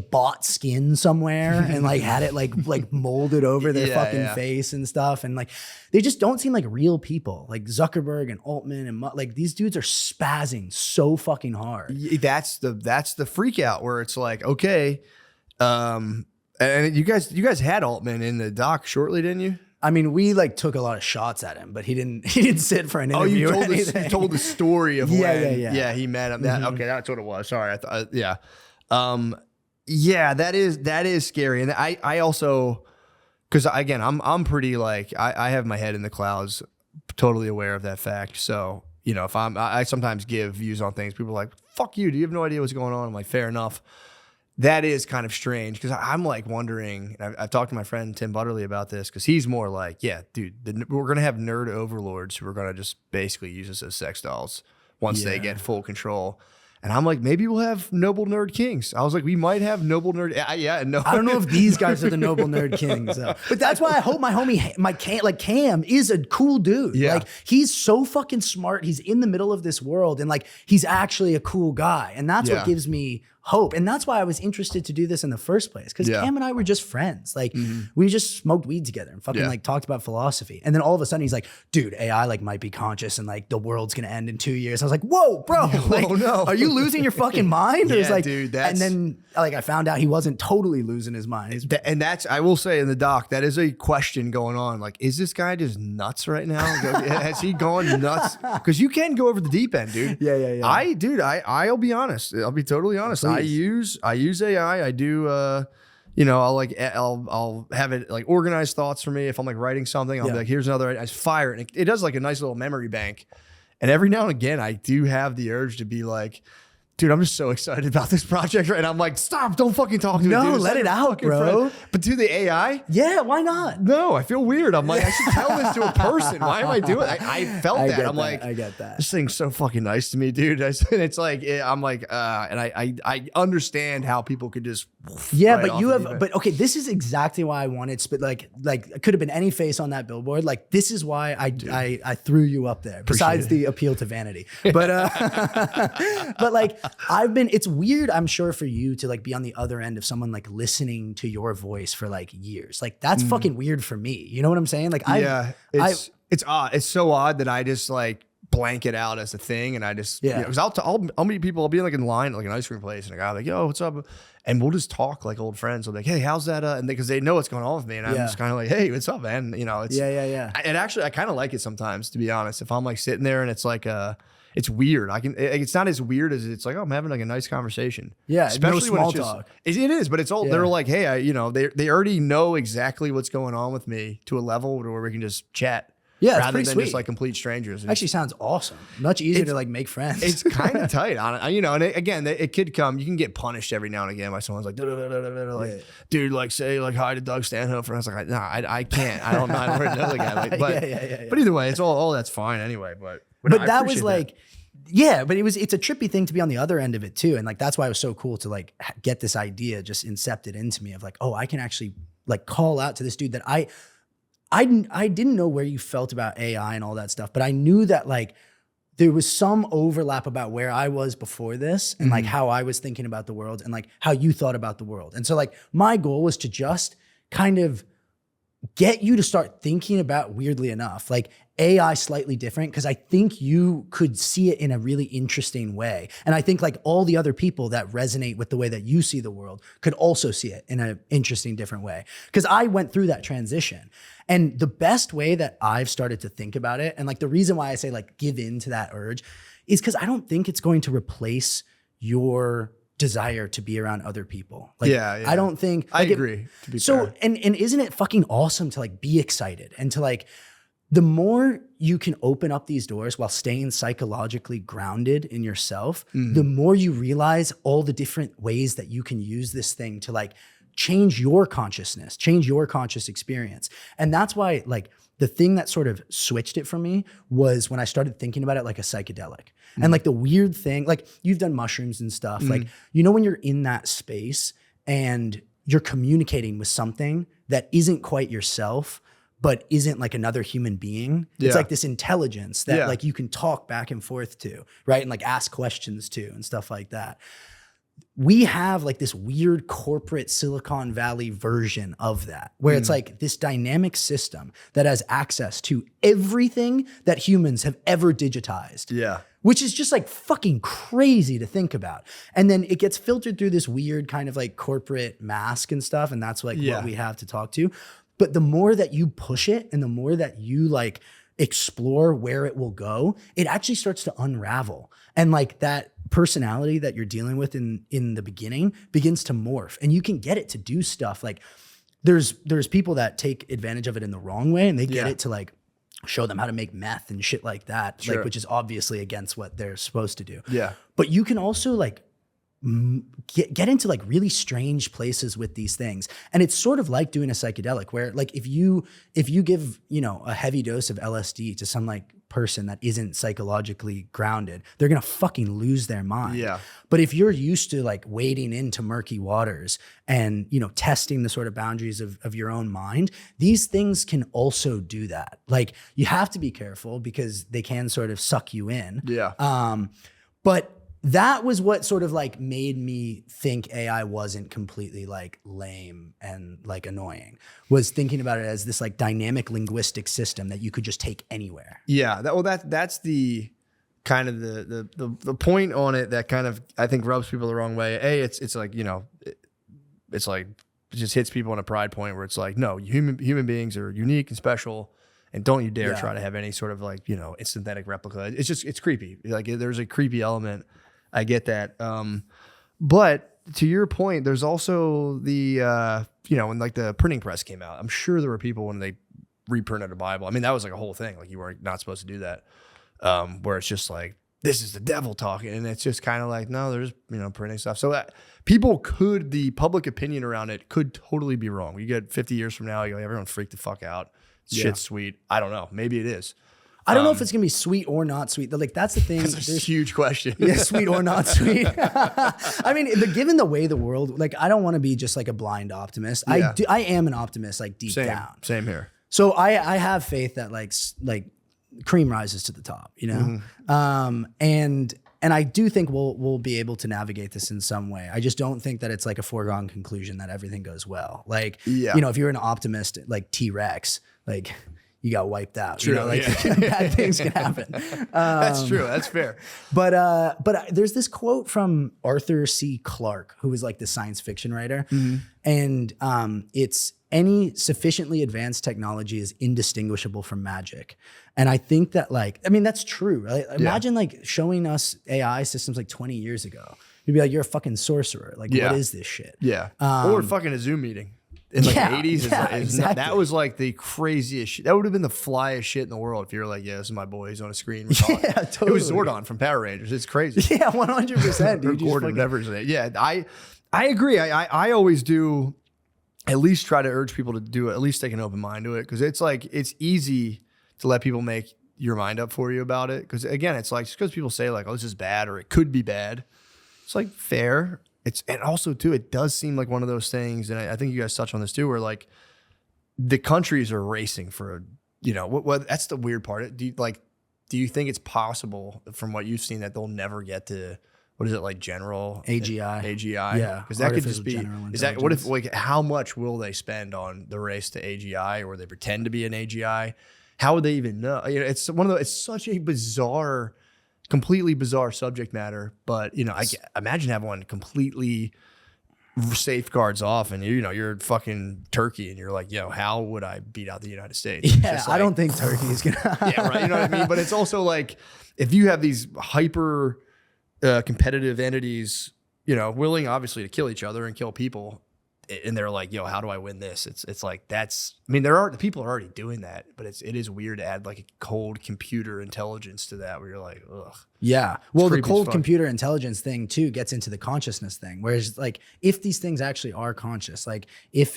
bought skin somewhere and like had it like molded over their fucking face and stuff, and like they just don't seem like real people. Like Zuckerberg and Altman and like these dudes are spazzing so fucking hard. That's the freak out where it's like, okay, and you guys had Altman in the doc shortly, didn't you? I mean, we like took a lot of shots at him, but he didn't sit for an interview. Oh, you told the story of when he met him. Okay, that's what it was. Sorry, I thought that is scary, and I also, because again, I'm pretty like I have my head in the clouds, totally aware of that fact. So if I sometimes give views on things, people are like, "Fuck you, do you have no idea what's going on?" I'm like, fair enough. That is kind of strange because I'm like wondering, I've talked to my friend Tim Butterly about this because he's more like, yeah, dude, we're going to have nerd overlords who are going to just basically use us as sex dolls once they get full control. And I'm like, maybe we'll have noble nerd kings. I was like, we might have noble nerd. No. I don't know if these guys are the noble nerd kings, though. But that's why I hope my homie, Cam is a cool dude. Yeah. Like he's so fucking smart. He's in the middle of this world and like he's actually a cool guy. And that's what gives me hope. And that's why I was interested to do this in the first place. Because Cam and I were just friends. Like we just smoked weed together and fucking like talked about philosophy. And then all of a sudden he's like, dude, AI like might be conscious and like the world's gonna end in 2 years. I was like, whoa, bro. Like, are you losing your fucking mind? Or like, dude, and then like I found out he wasn't totally losing his mind. And that's, I will say in the doc, that is a question going on. Like, is this guy just nuts right now? Has he gone nuts? Because you can go over the deep end, dude. Yeah. I'll be honest. I'll be totally honest. Please. I use AI. I do, I'll have it like organize thoughts for me. If I'm like writing something, I'll be like, here's another, I just fire it. And it does like a nice little memory bank. And every now and again, I do have the urge to be like, dude, I'm just so excited about this project. Right? And I'm like, stop, don't fucking talk to me. No, dude. let it out, bro. Friend. But to the AI? Yeah, why not? No, I feel weird. I'm like, I should tell this to a person. Why am I doing it? I felt that. I'm like, I get that. This thing's so fucking nice to me, dude. And it's like, I'm like, and I understand how people could just. Yeah, but you have, but okay, this is exactly why I wanted, like it could have been any face on that billboard. Like, this is why I threw you up there, besides the appeal to vanity. But, but like, it's weird, I'm sure, for you to like be on the other end of someone like listening to your voice for like years. Like, that's fucking weird for me. You know what I'm saying? Like, it's odd. It's so odd that I just like blank it out as a thing, and I just because I'll meet people. I'll be like in line like an ice cream place, and a guy like, yo, what's up? And we'll just talk like old friends. I'll be like, hey, how's that? And because they know what's going on with me, and I'm just kind of like, hey, what's up, man? You know, it's And actually, I kind of like it sometimes, to be honest. If I'm like sitting there and it's like it's weird. It's not as weird as it's like, oh, I'm having like a nice conversation. Yeah, especially no small when it's talk. It is, but it's all they're like, hey, they already know exactly what's going on with me to a level where we can just chat. Yeah, rather than sweet. just like complete strangers. Actually sounds awesome. Much easier to like make friends. It's kind of tight on it, and again, it could come. You can get punished every now and again by someone's like, dude, like say like hi to Doug Stanhope, and I was like, nah, I can't. I don't know. I don't know the guy. Like, but either way, it's all that's fine anyway. But that was like. Yeah, but it's a trippy thing to be on the other end of it too. And like, that's why it was so cool to like get this idea just incepted into me of like, oh, I can actually like call out to this dude that I didn't know where you felt about AI and all that stuff, but I knew that like there was some overlap about where I was before this and like how I was thinking about the world and like how you thought about the world. And so like my goal was to just kind of get you to start thinking about, weirdly enough, like AI slightly different, because I think you could see it in a really interesting way. And I think like all the other people that resonate with the way that you see the world could also see it in an interesting, different way. Because I went through that transition. And the best way that I've started to think about it, and like the reason why I say like give in to that urge, is because I don't think it's going to replace your desire to be around other people. Like, Yeah. I don't think I like, agree. To be so, fair. and isn't it fucking awesome to like be excited and to like, the more you can open up these doors while staying psychologically grounded in yourself, the more you realize all the different ways that you can use this thing to like change your consciousness, change your conscious experience. And that's why like the thing that sort of switched it for me was when I started thinking about it like a psychedelic. And like the weird thing, like you've done mushrooms and stuff, like, you know, when you're in that space and you're communicating with something that isn't quite yourself, but isn't like another human being. Yeah. It's like this intelligence that Yeah. like you can talk back and forth to, right? And like ask questions to and stuff like that. We have like this weird corporate Silicon Valley version of that, where it's like this dynamic system that has access to everything that humans have ever digitized. Yeah. Which is just like fucking crazy to think about. And then it gets filtered through this weird kind of like corporate mask and stuff. And that's like what we have to talk to. But the more that you push it and the more that you like explore where it will go, it actually starts to unravel. And like that personality that you're dealing with in the beginning begins to morph, and you can get it to do stuff. Like there's people that take advantage of it in the wrong way, and they get it to like show them how to make meth and shit like that, like, which is obviously against what they're supposed to do. Yeah. But you can also like get into like really strange places with these things. And it's sort of like doing a psychedelic where like if you give, you know, a heavy dose of LSD to some like person that isn't psychologically grounded, they're going to fucking lose their mind. Yeah. But if you're used to like wading into murky waters and, you know, testing the sort of boundaries of your own mind, these things can also do that. Like you have to be careful because they can sort of suck you in. Yeah. But that was what sort of like made me think AI wasn't completely like lame and like annoying, was thinking about it as this like dynamic linguistic system that you could just take anywhere. Yeah. That's the kind of the point on it that kind of, I think, rubs people the wrong way. It's like, you know, it's like, it just hits people on a pride point where it's like, no, human beings are unique and special. And don't you dare try to have any sort of like, you know, synthetic replica. It's creepy. Like there's a creepy element. I get that. But to your point, there's also the, you know, when like the printing press came out, I'm sure there were people when they reprinted a Bible. I mean, that was like a whole thing. Like you were not supposed to do that. Where it's just like, this is the devil talking. And it's just kind of like, no, there's, you know, printing stuff. So that the public opinion around it could totally be wrong. You get 50 years from now, you go, everyone freaked the fuck out. Shit's sweet. I don't know. Maybe it is. I don't know if it's gonna be sweet or not sweet. Like that's the thing. That's a huge question. Yeah, sweet or not sweet. I mean, given the way the world, like, I don't want to be just like a blind optimist. Yeah. I am an optimist, like deep down. Same here. So I have faith that like cream rises to the top, you know. And I do think we'll be able to navigate this in some way. I just don't think that it's like a foregone conclusion that everything goes well. Like, you know, if you're an optimist like T-Rex, like, you got wiped out. True, you know, like bad things can happen. That's true. That's fair. But there's this quote from Arthur C. Clarke, who was like the science fiction writer. And it's, any sufficiently advanced technology is indistinguishable from magic. And I think that like, I mean, that's true. Right? Imagine like showing us AI systems like 20 years ago. You'd be like, you're a fucking sorcerer. Like, what is this shit? Yeah. Or fucking a Zoom meeting. In like the 80s, exactly. That was like the craziest shit. That would have been the flyest shit in the world if you were like, yeah, this is my boy. He's on a screen. Yeah, totally. It was Zordon from Power Rangers. It's crazy. Yeah, 100%. Dude. Gordon, whatever his name. Yeah, I agree. I always do at least try to urge people to do it, at least take an open mind to it. Because it's like, it's easy to let people make your mind up for you about it. Because again, it's like, just because people say like, oh, this is bad or it could be bad. It's like fair. And also too, it does seem like one of those things, and I think you guys touched on this too, where like the countries are racing for, you know, what that's the weird part. Do you think it's possible from what you've seen that they'll never get to, what is it, like general AGI? Yeah, because that could just be. Is that what if like how much will they spend on the race to AGI, or they pretend to be an AGI? How would they even know? You know, it's one of the. It's such a bizarre. Completely bizarre subject matter, but you know, I imagine having one completely safeguards off, and you know, you're fucking Turkey, and you're like, yo, how would I beat out the United States? Yeah, like, I don't think Turkey is gonna. Yeah, right. You know what I mean? But it's also like if you have these hyper competitive entities willing obviously to kill each other and kill people. And they're like, yo, how do I win this? It's like, the people are already doing that, but it is weird to add like a cold computer intelligence to that where you're like, ugh. Yeah. Well, the creepy as cold fuck. computer intelligence thing too gets into the consciousness thing. Whereas like if these things actually are conscious, like if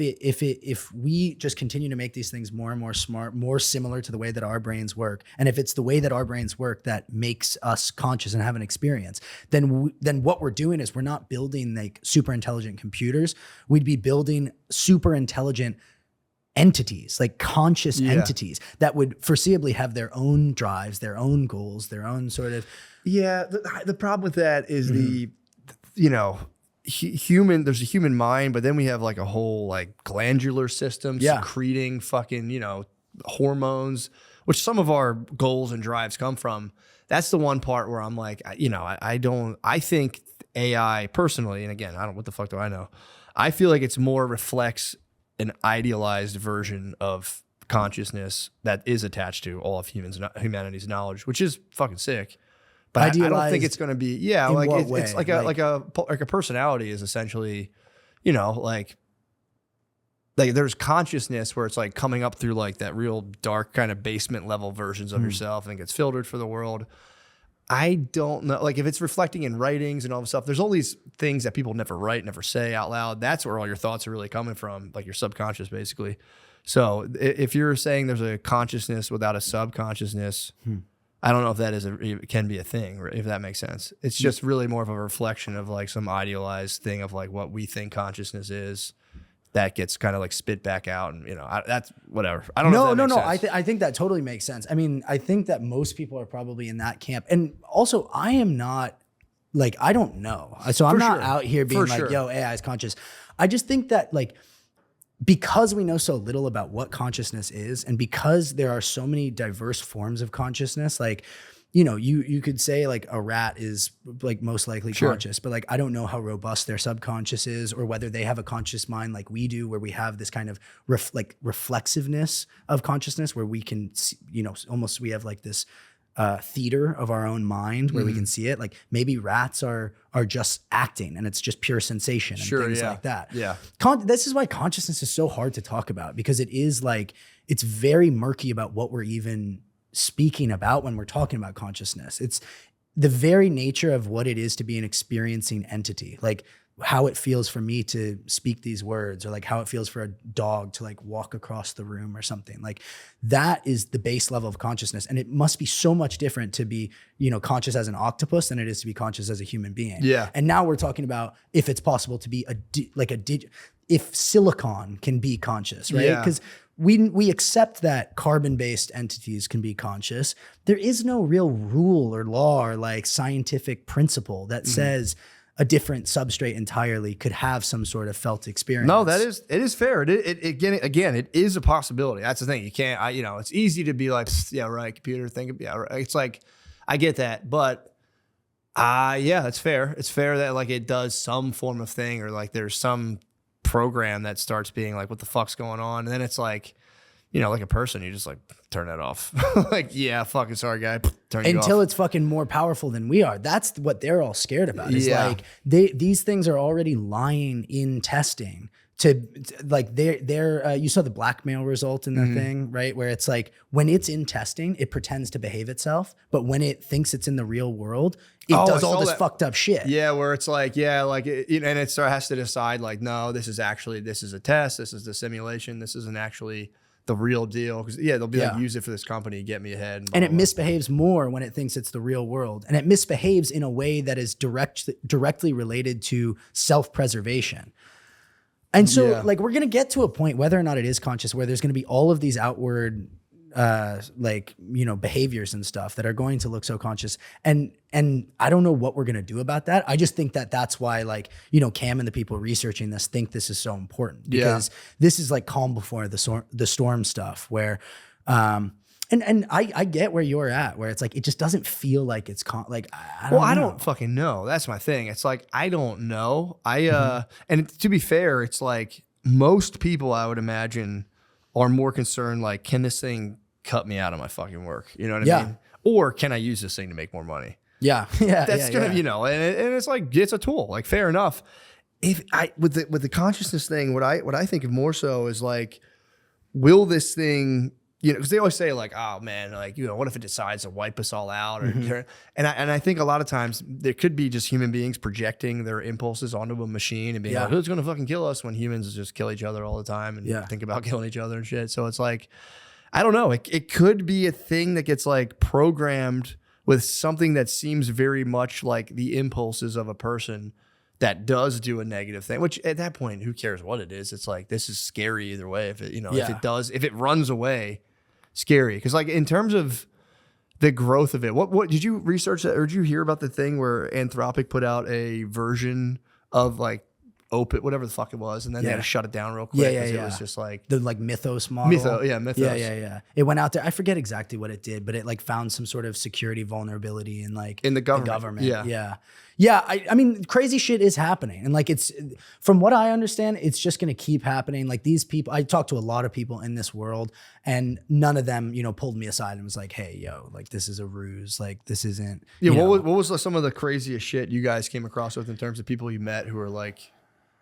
we just continue to make these things more and more smart, more similar to the way that our brains work, and if it's the way that our brains work that makes us conscious and have an experience, then what we're doing is we're not building like super intelligent computers. We'd be building super intelligent entities, like conscious entities that would foreseeably have their own drives, their own goals, their own sort of. Yeah. The problem with that is human, there's a human mind, but then we have like a whole like glandular system secreting fucking, hormones, which some of our goals and drives come from. That's the one part where I'm like, I think AI personally, and again, what the fuck do I know? I feel like it's more reflects an idealized version of consciousness that is attached to all of humanity's knowledge, which is fucking sick. But I don't think it's going to be, like it's like a personality is essentially, like there's consciousness where it's like coming up through like that real dark kind of basement level versions of yourself and gets filtered for the world. I don't know, like if it's reflecting in writings and all this stuff, there's all these things that people never write, never say out loud. That's where all your thoughts are really coming from, like your subconscious basically. So if you're saying there's a consciousness without a subconsciousness, I don't know if that can be a thing, if that makes sense. It's just really more of a reflection of like some idealized thing of like what we think consciousness is. That gets kind of like spit back out, and that's whatever. I don't know. No. I think that totally makes sense. I mean, I think that most people are probably in that camp, and also I am not like I don't know. So I'm not out here being like, yo, AI is conscious. I just think that like because we know so little about what consciousness is, and because there are so many diverse forms of consciousness, like. You could say like a rat is like most likely conscious, but like I don't know how robust their subconscious is or whether they have a conscious mind like we do, where we have this kind of reflexiveness of consciousness where we can, almost we have like this theater of our own mind where we can see it. Like maybe rats are just acting and it's just pure sensation and things like that. Yeah. This is why consciousness is so hard to talk about, because it is like, it's very murky about what we're even speaking about when we're talking about consciousness. It's the very nature of what it is to be an experiencing entity, like how it feels for me to speak these words, or like how it feels for a dog to like walk across the room or something. Like that is the base level of consciousness. And it must be so much different to be, conscious as an octopus than it is to be conscious as a human being. Yeah. And now we're talking about if it's possible to be if silicon can be conscious, right? Because we accept that carbon-based entities can be conscious. There is no real rule or law or like scientific principle that says a different substrate entirely could have some sort of felt experience. No, it is fair. It is a possibility. That's the thing. You can't, it's easy to be like, yeah, right, computer, think, yeah, right. It's like, I get that, but it's fair. It's fair that like it does some form of thing, or like there's some program that starts being like, what the fuck's going on? And then it's like, like a person, you just like turn that off. Like, yeah, fucking sorry, guy. Turn you until off. It's fucking more powerful than we are. That's what they're all scared about. Is like these things are already lying in testing to like they're you saw the blackmail result in the thing, right? Where it's like when it's in testing, it pretends to behave itself, but when it thinks it's in the real world, it does all this fucked up shit. Yeah, where it's like, and it has to decide like, no, this is a test, this is the simulation, this isn't actually the real deal. Because they'll be like, use it for this company, get me ahead. And it misbehaves more when it thinks it's the real world, and it misbehaves in a way that is directly related to self-preservation. And so like we're going to get to a point, whether or not it is conscious, where there's going to be all of these outward behaviors and stuff that are going to look so conscious. And I don't know what we're going to do about that. I just think that that's why Cam and the people researching this think this is so important, because this is like calm before the storm stuff where, and I get where you're at, where it's like, it just doesn't feel like it's I don't fucking know. That's my thing. It's like, I don't know. And to be fair, it's like most people I would imagine are more concerned, like, can this thing cut me out of my fucking work? You know what I mean? Or can I use this thing to make more money? Yeah. That's gonna, you know, and it's like, it's a tool, like fair enough. If I, with the consciousness thing, what I think of more so is like, will this thing, you know, because they always say like, oh man, like, you know, what if it decides to wipe us all out? Or, and I think a lot of times there could be just human beings projecting their impulses onto a machine and being like, who's going to fucking kill us, when humans just kill each other all the time and think about killing each other and shit. So it's like, I don't know. It could be a thing that gets like programmed with something that seems very much like the impulses of a person that does do a negative thing, which at that point, who cares what it is? It's like, this is scary either way. If it, you know, if it runs away, scary. Because like in terms of the growth of it, what did you research that, or did you hear about the thing where Anthropic put out a version of like Opit, whatever the fuck it was, and then they had to shut it down real quick because it was just like the like Mythos model. Mythos. Yeah. It went out there. I forget exactly what it did, but it like found some sort of security vulnerability in like in the government. Yeah. I mean, crazy shit is happening, and like it's, from what I understand, it's just gonna keep happening. Like these people, I talked to a lot of people in this world, and none of them, you know, pulled me aside and was like, "Hey, yo, like this is a ruse. Like this isn't." Yeah. What was some of the craziest shit you guys came across with in terms of people you met who were like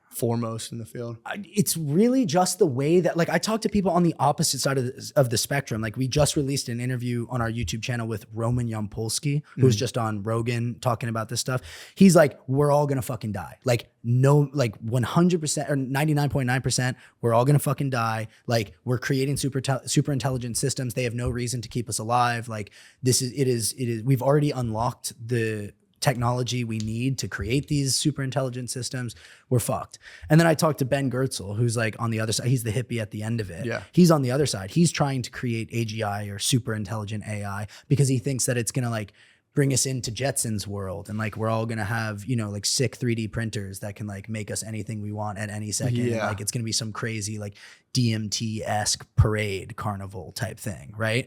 foremost in the field? It's really just the way that, like, I talk to people on the opposite side of the spectrum. Like, we just released an interview on our YouTube channel with Roman Yampolsky, who was just on Rogan talking about this stuff. He's like, we're all gonna fucking die. Like, no, like 100% or 99.9%, we're all gonna fucking die. Like, we're creating super intelligent systems. They have no reason to keep us alive. Like, it is, we've already unlocked the technology we need to create these super intelligent systems. We're fucked. And then I talked to Ben Goertzel, who's like on the other side. He's the hippie at the end of it. Yeah. He's on the other side. He's trying to create AGI, or super intelligent AI, because he thinks that it's gonna like bring us into Jetsons world, and like we're all gonna have, you know, like sick 3D printers that can like make us anything we want at any second. And like it's gonna be some crazy like DMT-esque parade carnival type thing, right?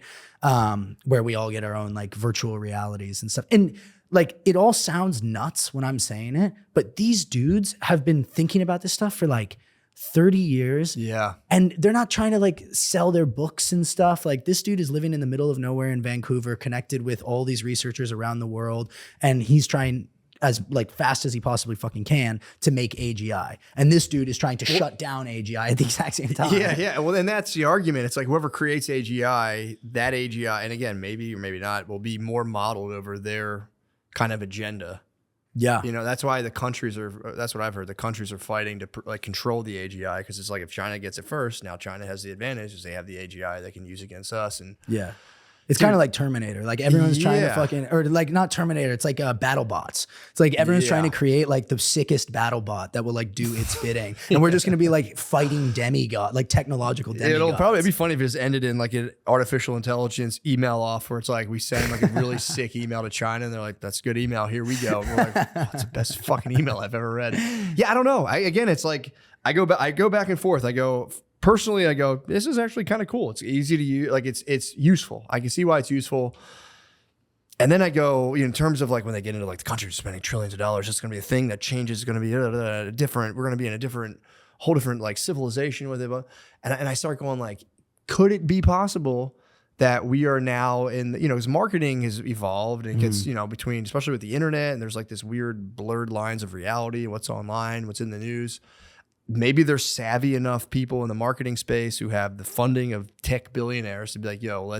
Where we all get our own like virtual realities and stuff. And like, it all sounds nuts when I'm saying it, but these dudes have been thinking about this stuff for like 30 years. Yeah. And they're not trying to like sell their books and stuff. Like, this dude is living in the middle of nowhere in Vancouver, connected with all these researchers around the world. And he's trying as like fast as he possibly fucking can to make AGI. And this dude is trying to shut down AGI at the exact same time. Yeah. Well, then that's the argument. It's like whoever creates AGI, that AGI, and again, maybe or maybe not, will be more modeled over their kind of agenda. Yeah. You know, that's why the countries are, that's what I've heard, the countries are fighting to like control the AGI, because it's like, if China gets it first, now China has the advantage because they have the AGI they can use against us. And it's kind of like Terminator. Like, everyone's trying to fucking, or like not Terminator, it's like battle bots. It's like everyone's trying to create like the sickest battle bot that will like do its bidding. And we're just going to be like fighting demigod, like technological demigods. It'll probably be funny if it just ended in like an artificial intelligence email off, where it's like we send like a really sick email to China and they're like, that's a good email, here we go. And we're like, that's the best fucking email I've ever read. Yeah, I don't know. Again, it's like, I go back and forth. Personally, I go, this is actually kind of cool. It's easy to use. Like, it's useful. I can see why it's useful. And then I go, you know, in terms of like when they get into like the country's spending trillions of dollars, it's going to be a thing that changes. It's going to be different. We're going to be in a whole different like civilization with it. And I start going like, could it be possible that we are now in, you know, because marketing has evolved and it gets, you know, between, especially with the internet, and there's like this weird blurred lines of reality, what's online, what's in the news. Maybe there's savvy enough people in the marketing space who have the funding of tech billionaires to be like, yo,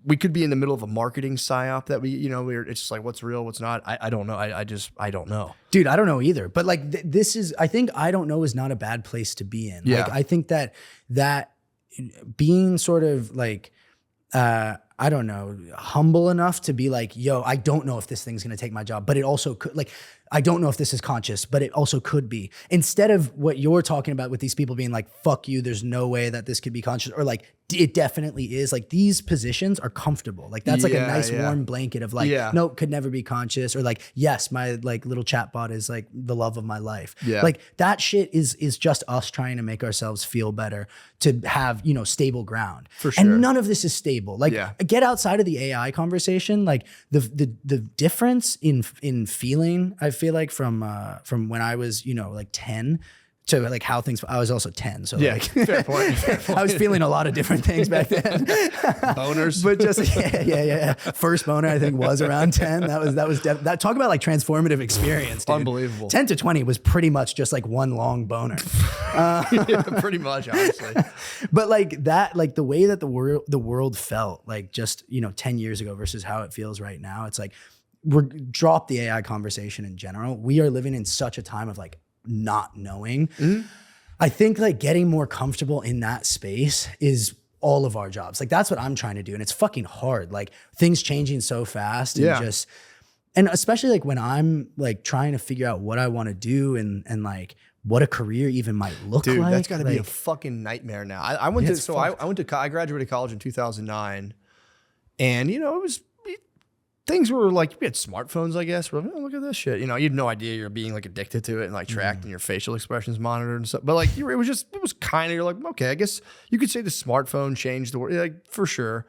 we could be in the middle of a marketing psyop that it's just like, what's real, what's not. I don't know. I don't know. Dude, I don't know either. But like, I think I don't know is not a bad place to be in. Yeah. Like, I think that being sort of like, I don't know, humble enough to be like, yo, I don't know if this thing's gonna take my job, but it also could, like, I don't know if this is conscious, but it also could be. Instead of what you're talking about with these people being like, fuck you, there's no way that this could be conscious, or like, it definitely is. Like, these positions are comfortable. Like, that's like a nice warm blanket of like, nope, could never be conscious, or like, yes, my like little chatbot is like the love of my life. Yeah. Like, that shit is just us trying to make ourselves feel better, to have, you know, stable ground. For sure. And none of this is stable. Like, get outside of the AI conversation. Like, the difference in feeling, I feel like from when I was, you know, like 10 to like how things, I was also 10. So Yeah, like, fair point. Fair point. I was feeling a lot of different things back then. Boners. But just, yeah. First boner, I think, was around 10. That talk about like transformative experience, dude. Unbelievable. 10 to 20 was pretty much just like one long boner. Yeah, pretty much, honestly. But like that, like the way that the world felt like just, 10 years ago versus how it feels right now, it's like drop the AI conversation in general. We are living in such a time of like not knowing. I think like getting more comfortable in that space is all of our jobs. Like that's what I'm trying to do. And it's fucking hard. Like things changing so fast and and especially like when I'm like trying to figure out what I want to do and like what a career even might look like. Dude, that's got to be a like, fucking nightmare now. I graduated college in 2009 and things were like, we had smartphones, I guess. We're like, oh, look at this shit. You had no idea you're being like addicted to it and like tracked and your facial expressions monitored and stuff. But like, it was kind of, you're like, okay, I guess you could say the smartphone changed the world, like for sure.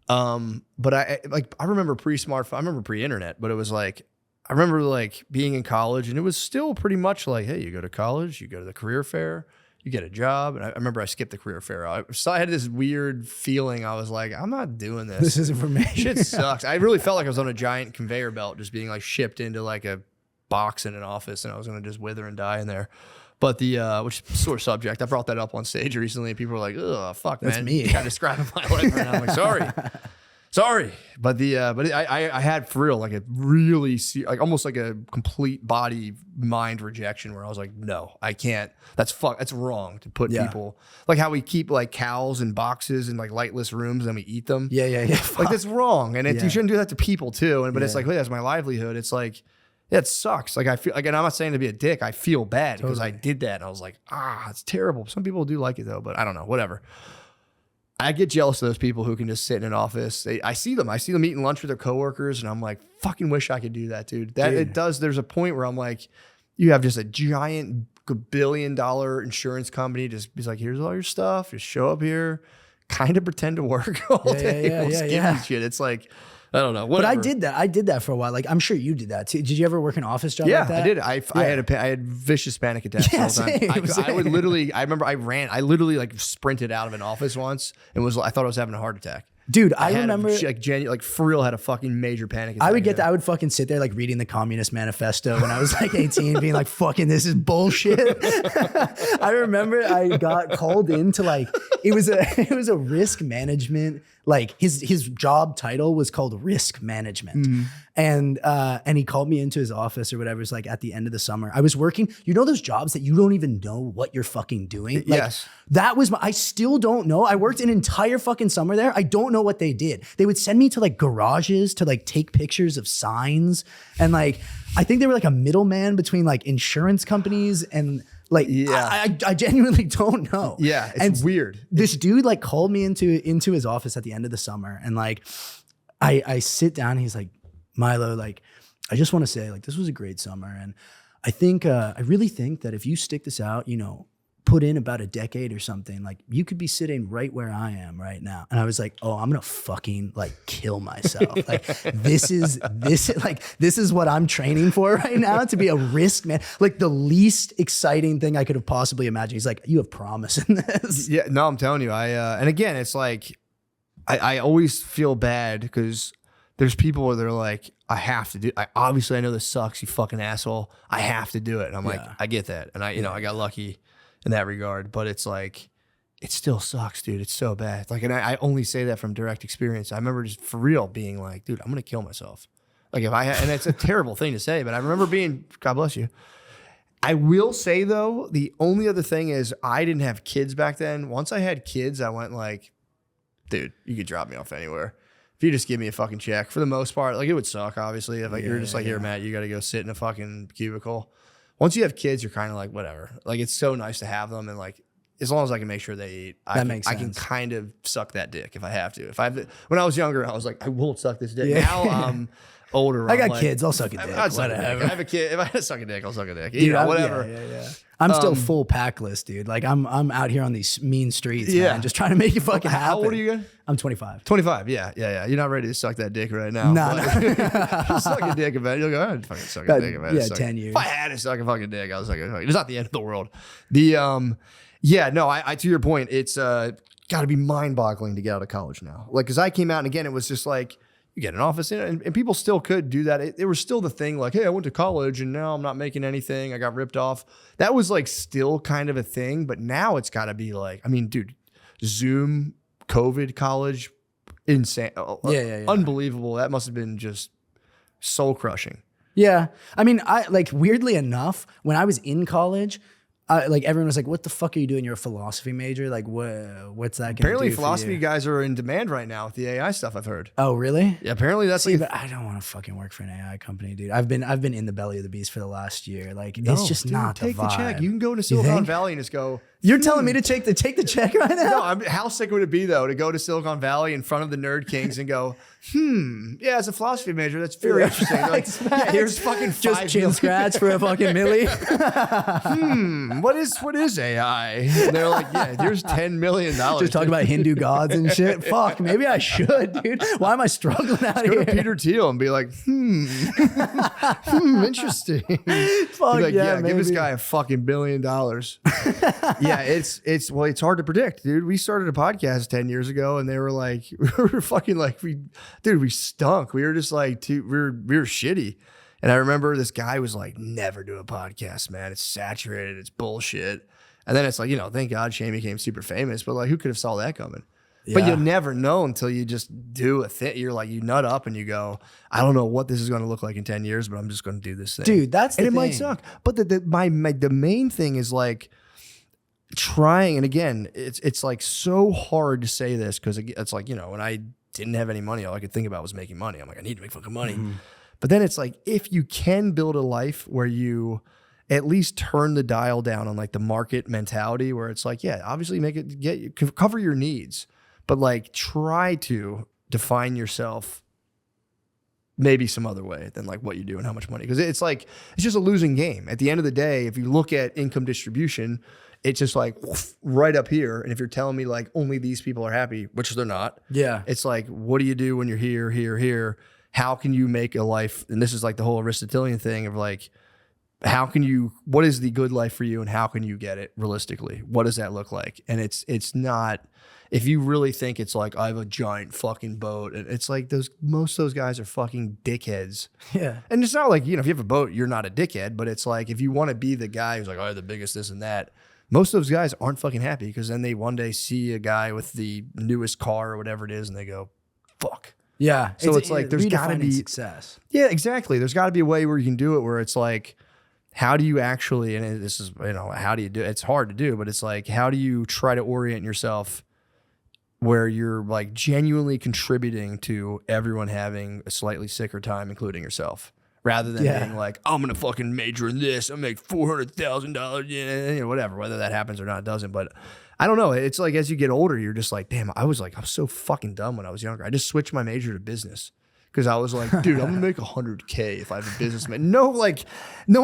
But I remember pre-smartphone, I remember pre-internet, but it was like, I remember like being in college and it was still pretty much like, hey, you go to college, you go to the career fair, you get a job. And I remember I skipped the career fair. I had this weird feeling. I was like, I'm not doing this. This isn't for me. Shit sucks. I really felt like I was on a giant conveyor belt just being like shipped into like a box in an office and I was going to just wither and die in there. But which is sore subject. I brought that up on stage recently and people were like, oh, fuck, That's man. me. You're describing my life right now. I'm like, sorry. But I had for real like a really like almost like a complete body mind rejection where I was like, no, I can't. That's wrong to put people like how we keep like cows in boxes in like lightless rooms and we eat them. Yeah. Like that's wrong, and you shouldn't do that to people too. But it's like, hey, that's my livelihood. It's like, yeah, it sucks. Like I feel like, and I'm not saying to be a dick. I feel bad because I did that, and I was like, it's terrible. Some people do like it though, but I don't know. Whatever. I get jealous of those people who can just sit in an office. I see them eating lunch with their coworkers, and I'm like, fucking wish I could do that, dude. It does. There's a point where I'm like, you have just a giant $1 billion insurance company. Just be like, here's all your stuff. Just show up here, kind of pretend to work all day. Give you shit. It's like, I don't know. Whatever. But I did that for a while. Like I'm sure you did that too. Did you ever work an office job like that? I did. I had vicious panic attacks all the time. I would literally, I remember I literally like sprinted out of an office once and I thought I was having a heart attack. Dude, I remember like for real had a fucking major panic attack. I would get that. I would fucking sit there like reading the Communist Manifesto when I was like 18 being like, fucking this is bullshit. I remember I got called into like, it was a risk management, like his job title was called risk management. And he called me into his office or whatever. It's like at the end of the summer. I was working, those jobs that you don't even know what you're fucking doing. Like, yes. That was I still don't know. I worked an entire fucking summer there. I don't know what they did. They would send me to like garages to like take pictures of signs. And like, I think they were like a middleman between like insurance companies and like, I genuinely don't know. Yeah. It's weird. This dude like called me into his office at the end of the summer. And like, I sit down and he's like, Milo, like, I just want to say like, this was a great summer. And I think, I really think that if you stick this out, put in about a decade or something, like you could be sitting right where I am right now. And I was like, oh, I'm going to fucking like kill myself. Like this is what I'm training for right now, to be a risk man. Like the least exciting thing I could have possibly imagined. He's like, you have promise in this. Yeah, no, I'm telling you. And again, it's like, I always feel bad because there's people where they're like, I have to do, obviously I know this sucks, you fucking asshole. I have to do it. And I'm like, I get that. And I got lucky in that regard, but it's like, it still sucks, dude. It's so bad. Like, and I only say that from direct experience. I remember just for real being like, dude, I'm going to kill myself. Like if and it's a terrible thing to say, but I remember being, God bless you. I will say though, the only other thing is I didn't have kids back then. Once I had kids, I went like, dude, you could drop me off anywhere. If you just give me a fucking check, for the most part, like it would suck, obviously. If like you're just like, here, Matt, you got to go sit in a fucking cubicle. Once you have kids, you're kind of like, whatever. Like it's so nice to have them, and like as long as I can make sure they eat, That makes I can sense. kind of suck that dick if I have to. When I was younger, I was like, I won't suck this dick. Yeah. Now I'm older. I I'm got like, kids. I'll suck a dick. I'd suck a dick. Whatever. If I have a kid, if I had to suck a dick, I'll suck a dick. Dude, Whatever. Yeah. I'm still full pack list, dude. Like I'm out here on these mean streets, Yeah. man, just trying to make it fucking happen. How old are you again? I'm 25. 25. Yeah. You're not ready to suck that dick right now. No, But suck a dick about it. You'll go, I'd fucking suck a dick about it. Yeah, 10 years. If I had to suck a fucking dick, I was like, it's not the end of the world. I to your point, it's got to be mind-boggling to get out of college now. Like, because I came out and again, it was just like, you get an office in it, and people still could do that. It was still the thing like, hey, I went to college and now I'm not making anything. I got ripped off. That was like still kind of a thing, but now it's got to be like, I mean, dude, Zoom, COVID, college, insane. Yeah. Unbelievable. That must have been just soul crushing. Yeah. I mean, I like weirdly enough, when I was in college, like everyone was like, what the fuck are you doing? You're a philosophy major? Like, what's that going to do? Apparently for philosophy you? guys are in demand right now with the AI stuff I've heard. Oh, really? Yeah, apparently that's See, like but I don't want to fucking work for an AI company, dude. I've been in the belly of the beast for the last year. Like, no, it's just dude, not take the vibe. check. You can go to You Silicon think? Valley and just go. You're telling me to take the check right now? No, how sick would it be though to go to Silicon Valley in front of the nerd kings and go, yeah, as a philosophy major, that's very interesting. They're like, yeah, here's fucking just $5 chin million. scratch for a fucking milli. What is AI? And they're like, yeah, here's $10 million. Just talking about Hindu gods and shit. Fuck, maybe I should, dude. Why am I struggling out Go here? to Peter Thiel and be like, interesting. Fuck Be like, yeah, give this maybe. guy a fucking $1 billion. Yeah, it's hard to predict, dude. We started a podcast 10 years ago and they were like, we were fucking like, we stunk. We were just like, we were shitty. And I remember this guy was like, never do a podcast, man. It's saturated. It's bullshit. And then it's like, thank God Shane became super famous, but like, who could have saw that coming? But Yeah. you'll never know until you just do a thing. You're like, you nut up and you go, I don't know what this is going to look like in 10 years, but I'm just going to do this thing. Dude, that's the and it might thing. suck. But the main thing is like trying. And again, it's like so hard to say this because it's like, when I didn't have any money, all I could think about was making money. I'm like, I need to make fucking money. Mm-hmm. But then it's like, if you can build a life where you at least turn the dial down on like the market mentality where it's like, yeah, obviously cover your needs, but like try to define yourself maybe some other way than like what you do and how much money. Because it's like, it's just a losing game. At the end of the day, if you look at income distribution, it's just like right up here. And if you're telling me like only these people are happy, which they're not, Yeah. it's like, what do you do when you're here, here, here? How can you make a life? And this is like the whole Aristotelian thing of like, what is the good life for you and how can you get it realistically? What does that look like? And it's not, if you really think it's like, I have a giant fucking boat, and it's like most of those guys are fucking dickheads. Yeah. And it's not like, if you have a boat, you're not a dickhead, but it's like, if you want to be the guy who's like, I have the biggest this and that, most of those guys aren't fucking happy because then they one day see a guy with the newest car or whatever it is and they go, fuck. Yeah. So it's like, there's gotta redefining be success. Yeah, exactly. There's got to be a way where you can do it where it's like, how do you actually, and this is, how do you do it? It's hard to do, but it's like, how do you try to orient yourself where you're like genuinely contributing to everyone having a slightly sicker time, including yourself, rather than being like, I'm going to fucking major in this. I make $400,000, whatever, whether that happens or not, doesn't. But I don't know. It's like, as you get older, you're just like, damn, I was so fucking dumb when I was younger. I just switched my major to business. Because I was like, dude, I'm gonna make $100K if I have a businessman. No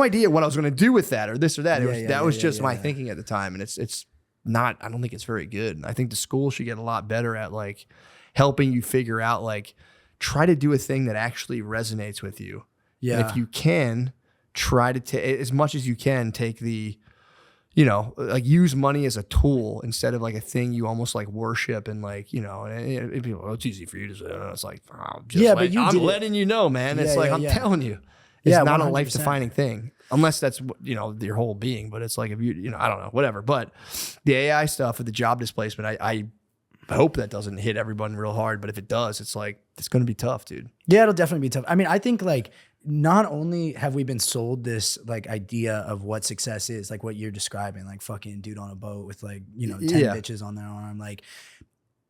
idea what I was gonna do with that or this or that. That was just my thinking at the time, and it's not. I don't think it's very good. And I think the school should get a lot better at like helping you figure out like try to do a thing that actually resonates with you. Yeah. And if you can, try to take as much as you can. Take the like use money as a tool instead of like a thing you almost like worship and like, and people, it's easy for you to say. It's like, but I'm letting you know, man. It's like, I'm telling you, it's not 100%. A life defining thing unless that's, your whole being. But it's like, if you I don't know, whatever. But the AI stuff with the job displacement, I hope that doesn't hit everyone real hard. But if it does, it's like, it's going to be tough, dude. Yeah, it'll definitely be tough. I mean, I think like, not only have we been sold this like idea of what success is, like what you're describing, like fucking dude on a boat with like, 10 bitches on their arm. Like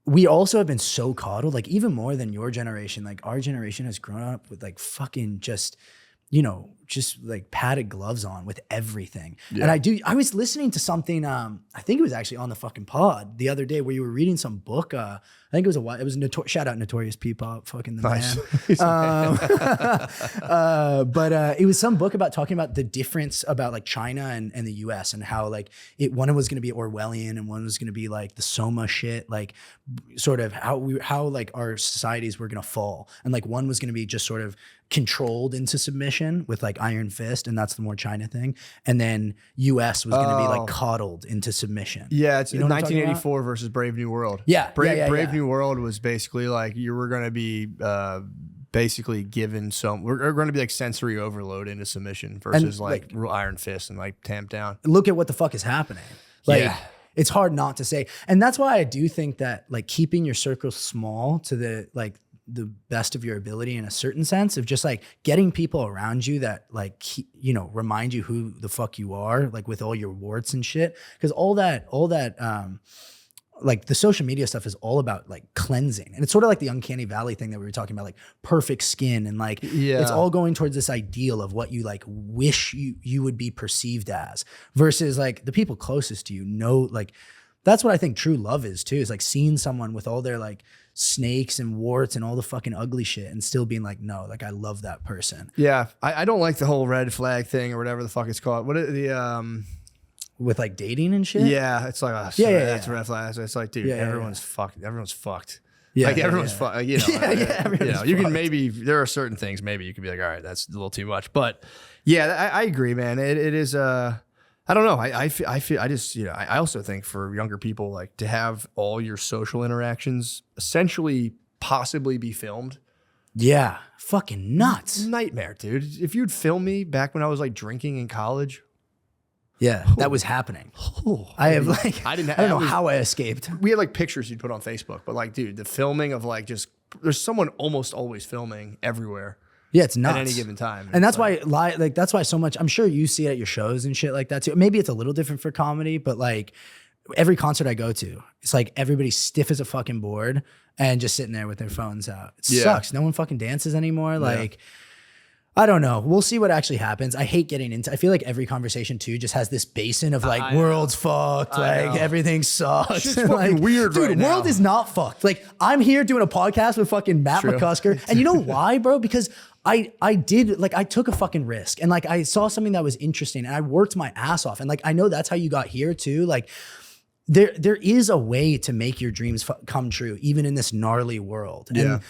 we also have been so coddled, like even more than your generation. Like our generation has grown up with like fucking just, just like padded gloves on with everything. And I was listening to something, I think it was actually on the fucking pod the other day where you were reading some book. I think it was shout out Notorious P-Pop, fucking the man. But it was some book about talking about the difference about like China and the US, and how like one was going to be Orwellian and one was going to be like the Soma shit, like sort of how like our societies were going to fall. And like one was going to be just sort of controlled into submission with like iron fist, and that's the more China thing. And then US was going to be like coddled into submission. Yeah, it's 1984 versus Brave New World. Yeah, Brave New World was basically like you were going to be basically given we're going to be like sensory overload into submission versus like real iron fist and like tamped down. Look at what the fuck is happening. Like it's hard not to say. And that's why I do think that like keeping your circle small to the best of your ability in a certain sense of just like getting people around you that like, remind you who the fuck you are, like with all your warts and shit. Cause all that, like the social media stuff is all about like cleansing. And it's sort of like the uncanny valley thing that we were talking about, like perfect skin. And like, it's all going towards this ideal of what you like wish you would be perceived as, versus like the people closest to you know, like, that's what I think true love is too, is like seeing someone with all their like snakes and warts and all the fucking ugly shit and still being like, no, like I love that person. Yeah. I don't like the whole red flag thing or whatever the fuck it's called. What with like dating and shit? Yeah. It's like, it's red flags. It's like, dude, everyone's fucked. Everyone's fucked. Yeah. Like everyone's fucked. You know, you can maybe, there are certain things, maybe you could be like, all right, that's a little too much. But yeah, I agree, man. It is, I don't know. I feel I just, I also think for younger people, like to have all your social interactions essentially possibly be filmed. Yeah. Fucking nuts. Nightmare, dude. If you'd film me back when I was like drinking in college. Yeah, that was happening. I have like, I don't know how I escaped. We had like pictures you'd put on Facebook, but like, dude, the filming of like there's someone almost always filming everywhere. Yeah, it's nuts. At any given time. And that's why that's why so much, I'm sure you see it at your shows and shit like that too. Maybe it's a little different for comedy, but like every concert I go to, it's like everybody's stiff as a fucking board and just sitting there with their phones out. It sucks. No one fucking dances anymore. Like, I don't know. We'll see what actually happens. I hate getting into, I feel like every conversation too just has this basin of like world's fucked, like everything sucks. It's fucking like, weird, dude. Right, world is not fucked. Like I'm here doing a podcast with fucking Matt McCusker, and you know why, bro? Because I did, like, I took a fucking risk, and like I saw something that was interesting, and I worked my ass off, and like I know that's how you got here too. Like there is a way to make your dreams come true, even in this gnarly world. And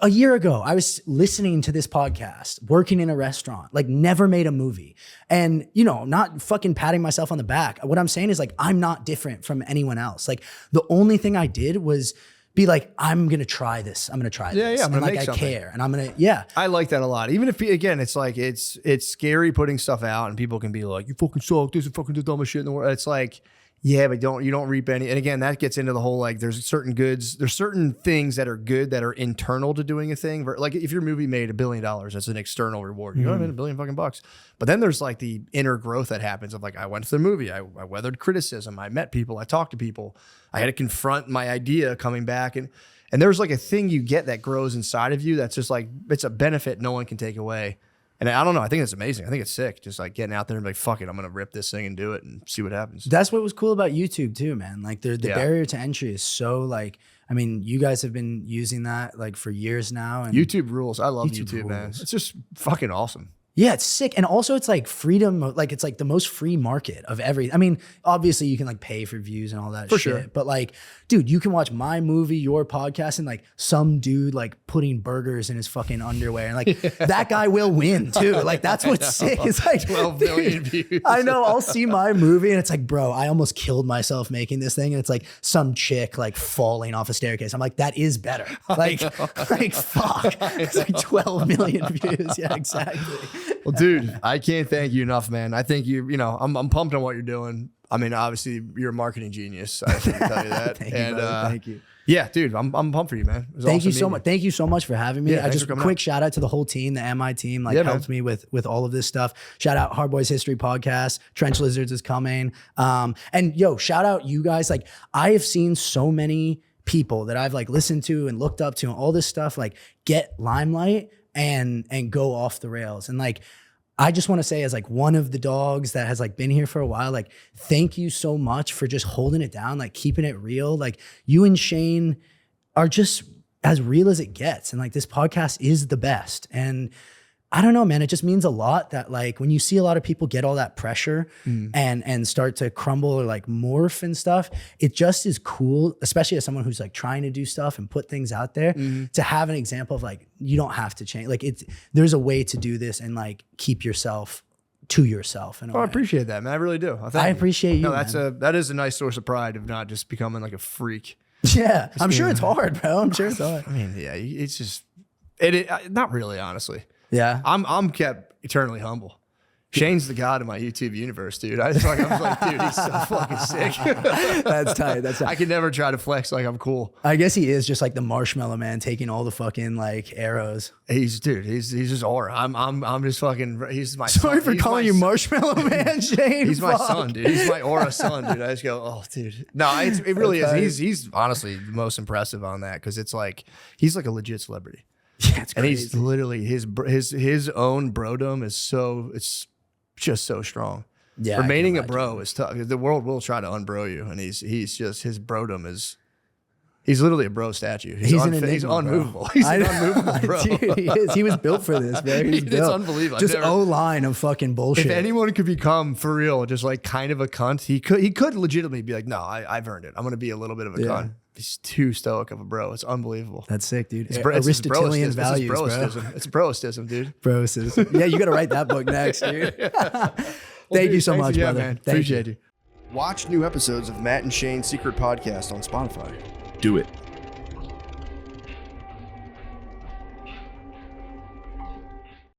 a year ago, I was listening to this podcast, working in a restaurant, like never made a movie, and not fucking patting myself on the back. What I'm saying is like I'm not different from anyone else. Like the only thing I did was be like, I'm going to try this. I'm going to try this. I'm going to make something. I care. And I'm going to, I like that a lot. Even if, again, it's like, it's scary putting stuff out and people can be like, you fucking suck. This is fucking the dumbest shit in the world. It's like, yeah, but you don't reap any. And again, that gets into the whole, like, there's certain things that are good that are internal to doing a thing. Like if your movie made $1 billion, that's an external reward. You know what I mean? $1 billion fucking bucks. But then there's like the inner growth that happens of like, I went to the movie, I weathered criticism, I met people, I talked to people, I had to confront my idea coming back. And there's like a thing you get that grows inside of you that's just like, it's a benefit no one can take away. And I don't know. I think it's amazing. I think it's sick. Just like getting out there and be like, fuck it, I'm going to rip this thing and do it and see what happens. That's what was cool about YouTube too, man. Like the barrier to entry is so like, I mean, you guys have been using that like for years now. And YouTube rules. I love YouTube, man. It's just fucking awesome. Yeah, it's sick. And also it's like freedom, like it's like the most free market of every, I mean, obviously you can like pay for views and all that shit. Sure. But like, dude, you can watch my movie, your podcast, and like some dude like putting burgers in his fucking underwear. And like that guy will win too. Like that's what's sick. It's like 12 million views. I know, I'll see my movie and it's like, bro, I almost killed myself making this thing. And it's like some chick like falling off a staircase. I'm like, that is better. Like fuck. It's like 12 million views. Yeah, exactly. Well, dude, I can't thank you enough, man. I think I'm pumped on what you're doing. I mean, obviously, you're a marketing genius. I can tell you that. Thank you. Yeah, dude, I'm pumped for you, man. Thank you so much. Thank you so much for having me. I just quick shout out to the whole team, the Am-I team, like helped me with all of this stuff. Shout out Hard Boys History Podcast. Trench Lizards is coming. And yo, shout out you guys. Like I have seen so many people that I've like listened to and looked up to and all this stuff like get limelight and go off the rails. And like, I just want to say, as like one of the dogs that has like been here for a while, like thank you so much for just holding it down, like keeping it real. Like you and Shane are just as real as it gets. And like this podcast is the best. And I don't know, man, it just means a lot that like when you see a lot of people get all that pressure and start to crumble or like morph and stuff, it just is cool, especially as someone who's like trying to do stuff and put things out there, to have an example of like, you don't have to change. Like there's a way to do this and like keep yourself to yourself. In a way. I appreciate that, man. I really do. I appreciate you. No, that is a nice source of pride of not just becoming like a freak. Yeah, I'm sure it's hard, bro. I'm sure it's hard. I mean, yeah, it's just not really, honestly. Yeah, I'm kept eternally humble. Shane's the god of my YouTube universe, dude. I was like, dude, he's so fucking sick. That's tight. That's tight. I can never try to flex like I'm cool. I guess he is just like the marshmallow man, taking all the fucking like arrows. He's just aura. I'm just fucking. He's my. Sorry son. for He's calling you marshmallow man, Shane. He's my son, dude. He's my aura son, dude. I just go, oh, dude. No, it really is. He's honestly the most impressive on that because it's like he's like a legit celebrity. Yeah, it's crazy. And he's literally his own brodom is so it's just so strong. Yeah, remaining a bro is tough. The world will try to unbro you, and he's just his brodom is. He's literally a bro statue. He's unmovable. He's an unmovable bro. Dude, he is. He was built for this, man. He's built. It's unbelievable. Just O-line of fucking bullshit. If anyone could become for real, just like kind of a cunt, he could legitimately be like, no, I've earned it. I'm gonna be a little bit of a cunt. He's too stoic of a bro. It's unbunbelievable. That's sick, dude. It's Aristotelian values, bro. It's broistism, dude. Broistism. Yeah, you got to write that book next, dude. Thank you so much, brother. Man. Appreciate you. Watch new episodes of Matt and Shane's Secret Podcast on Spotify. Do it.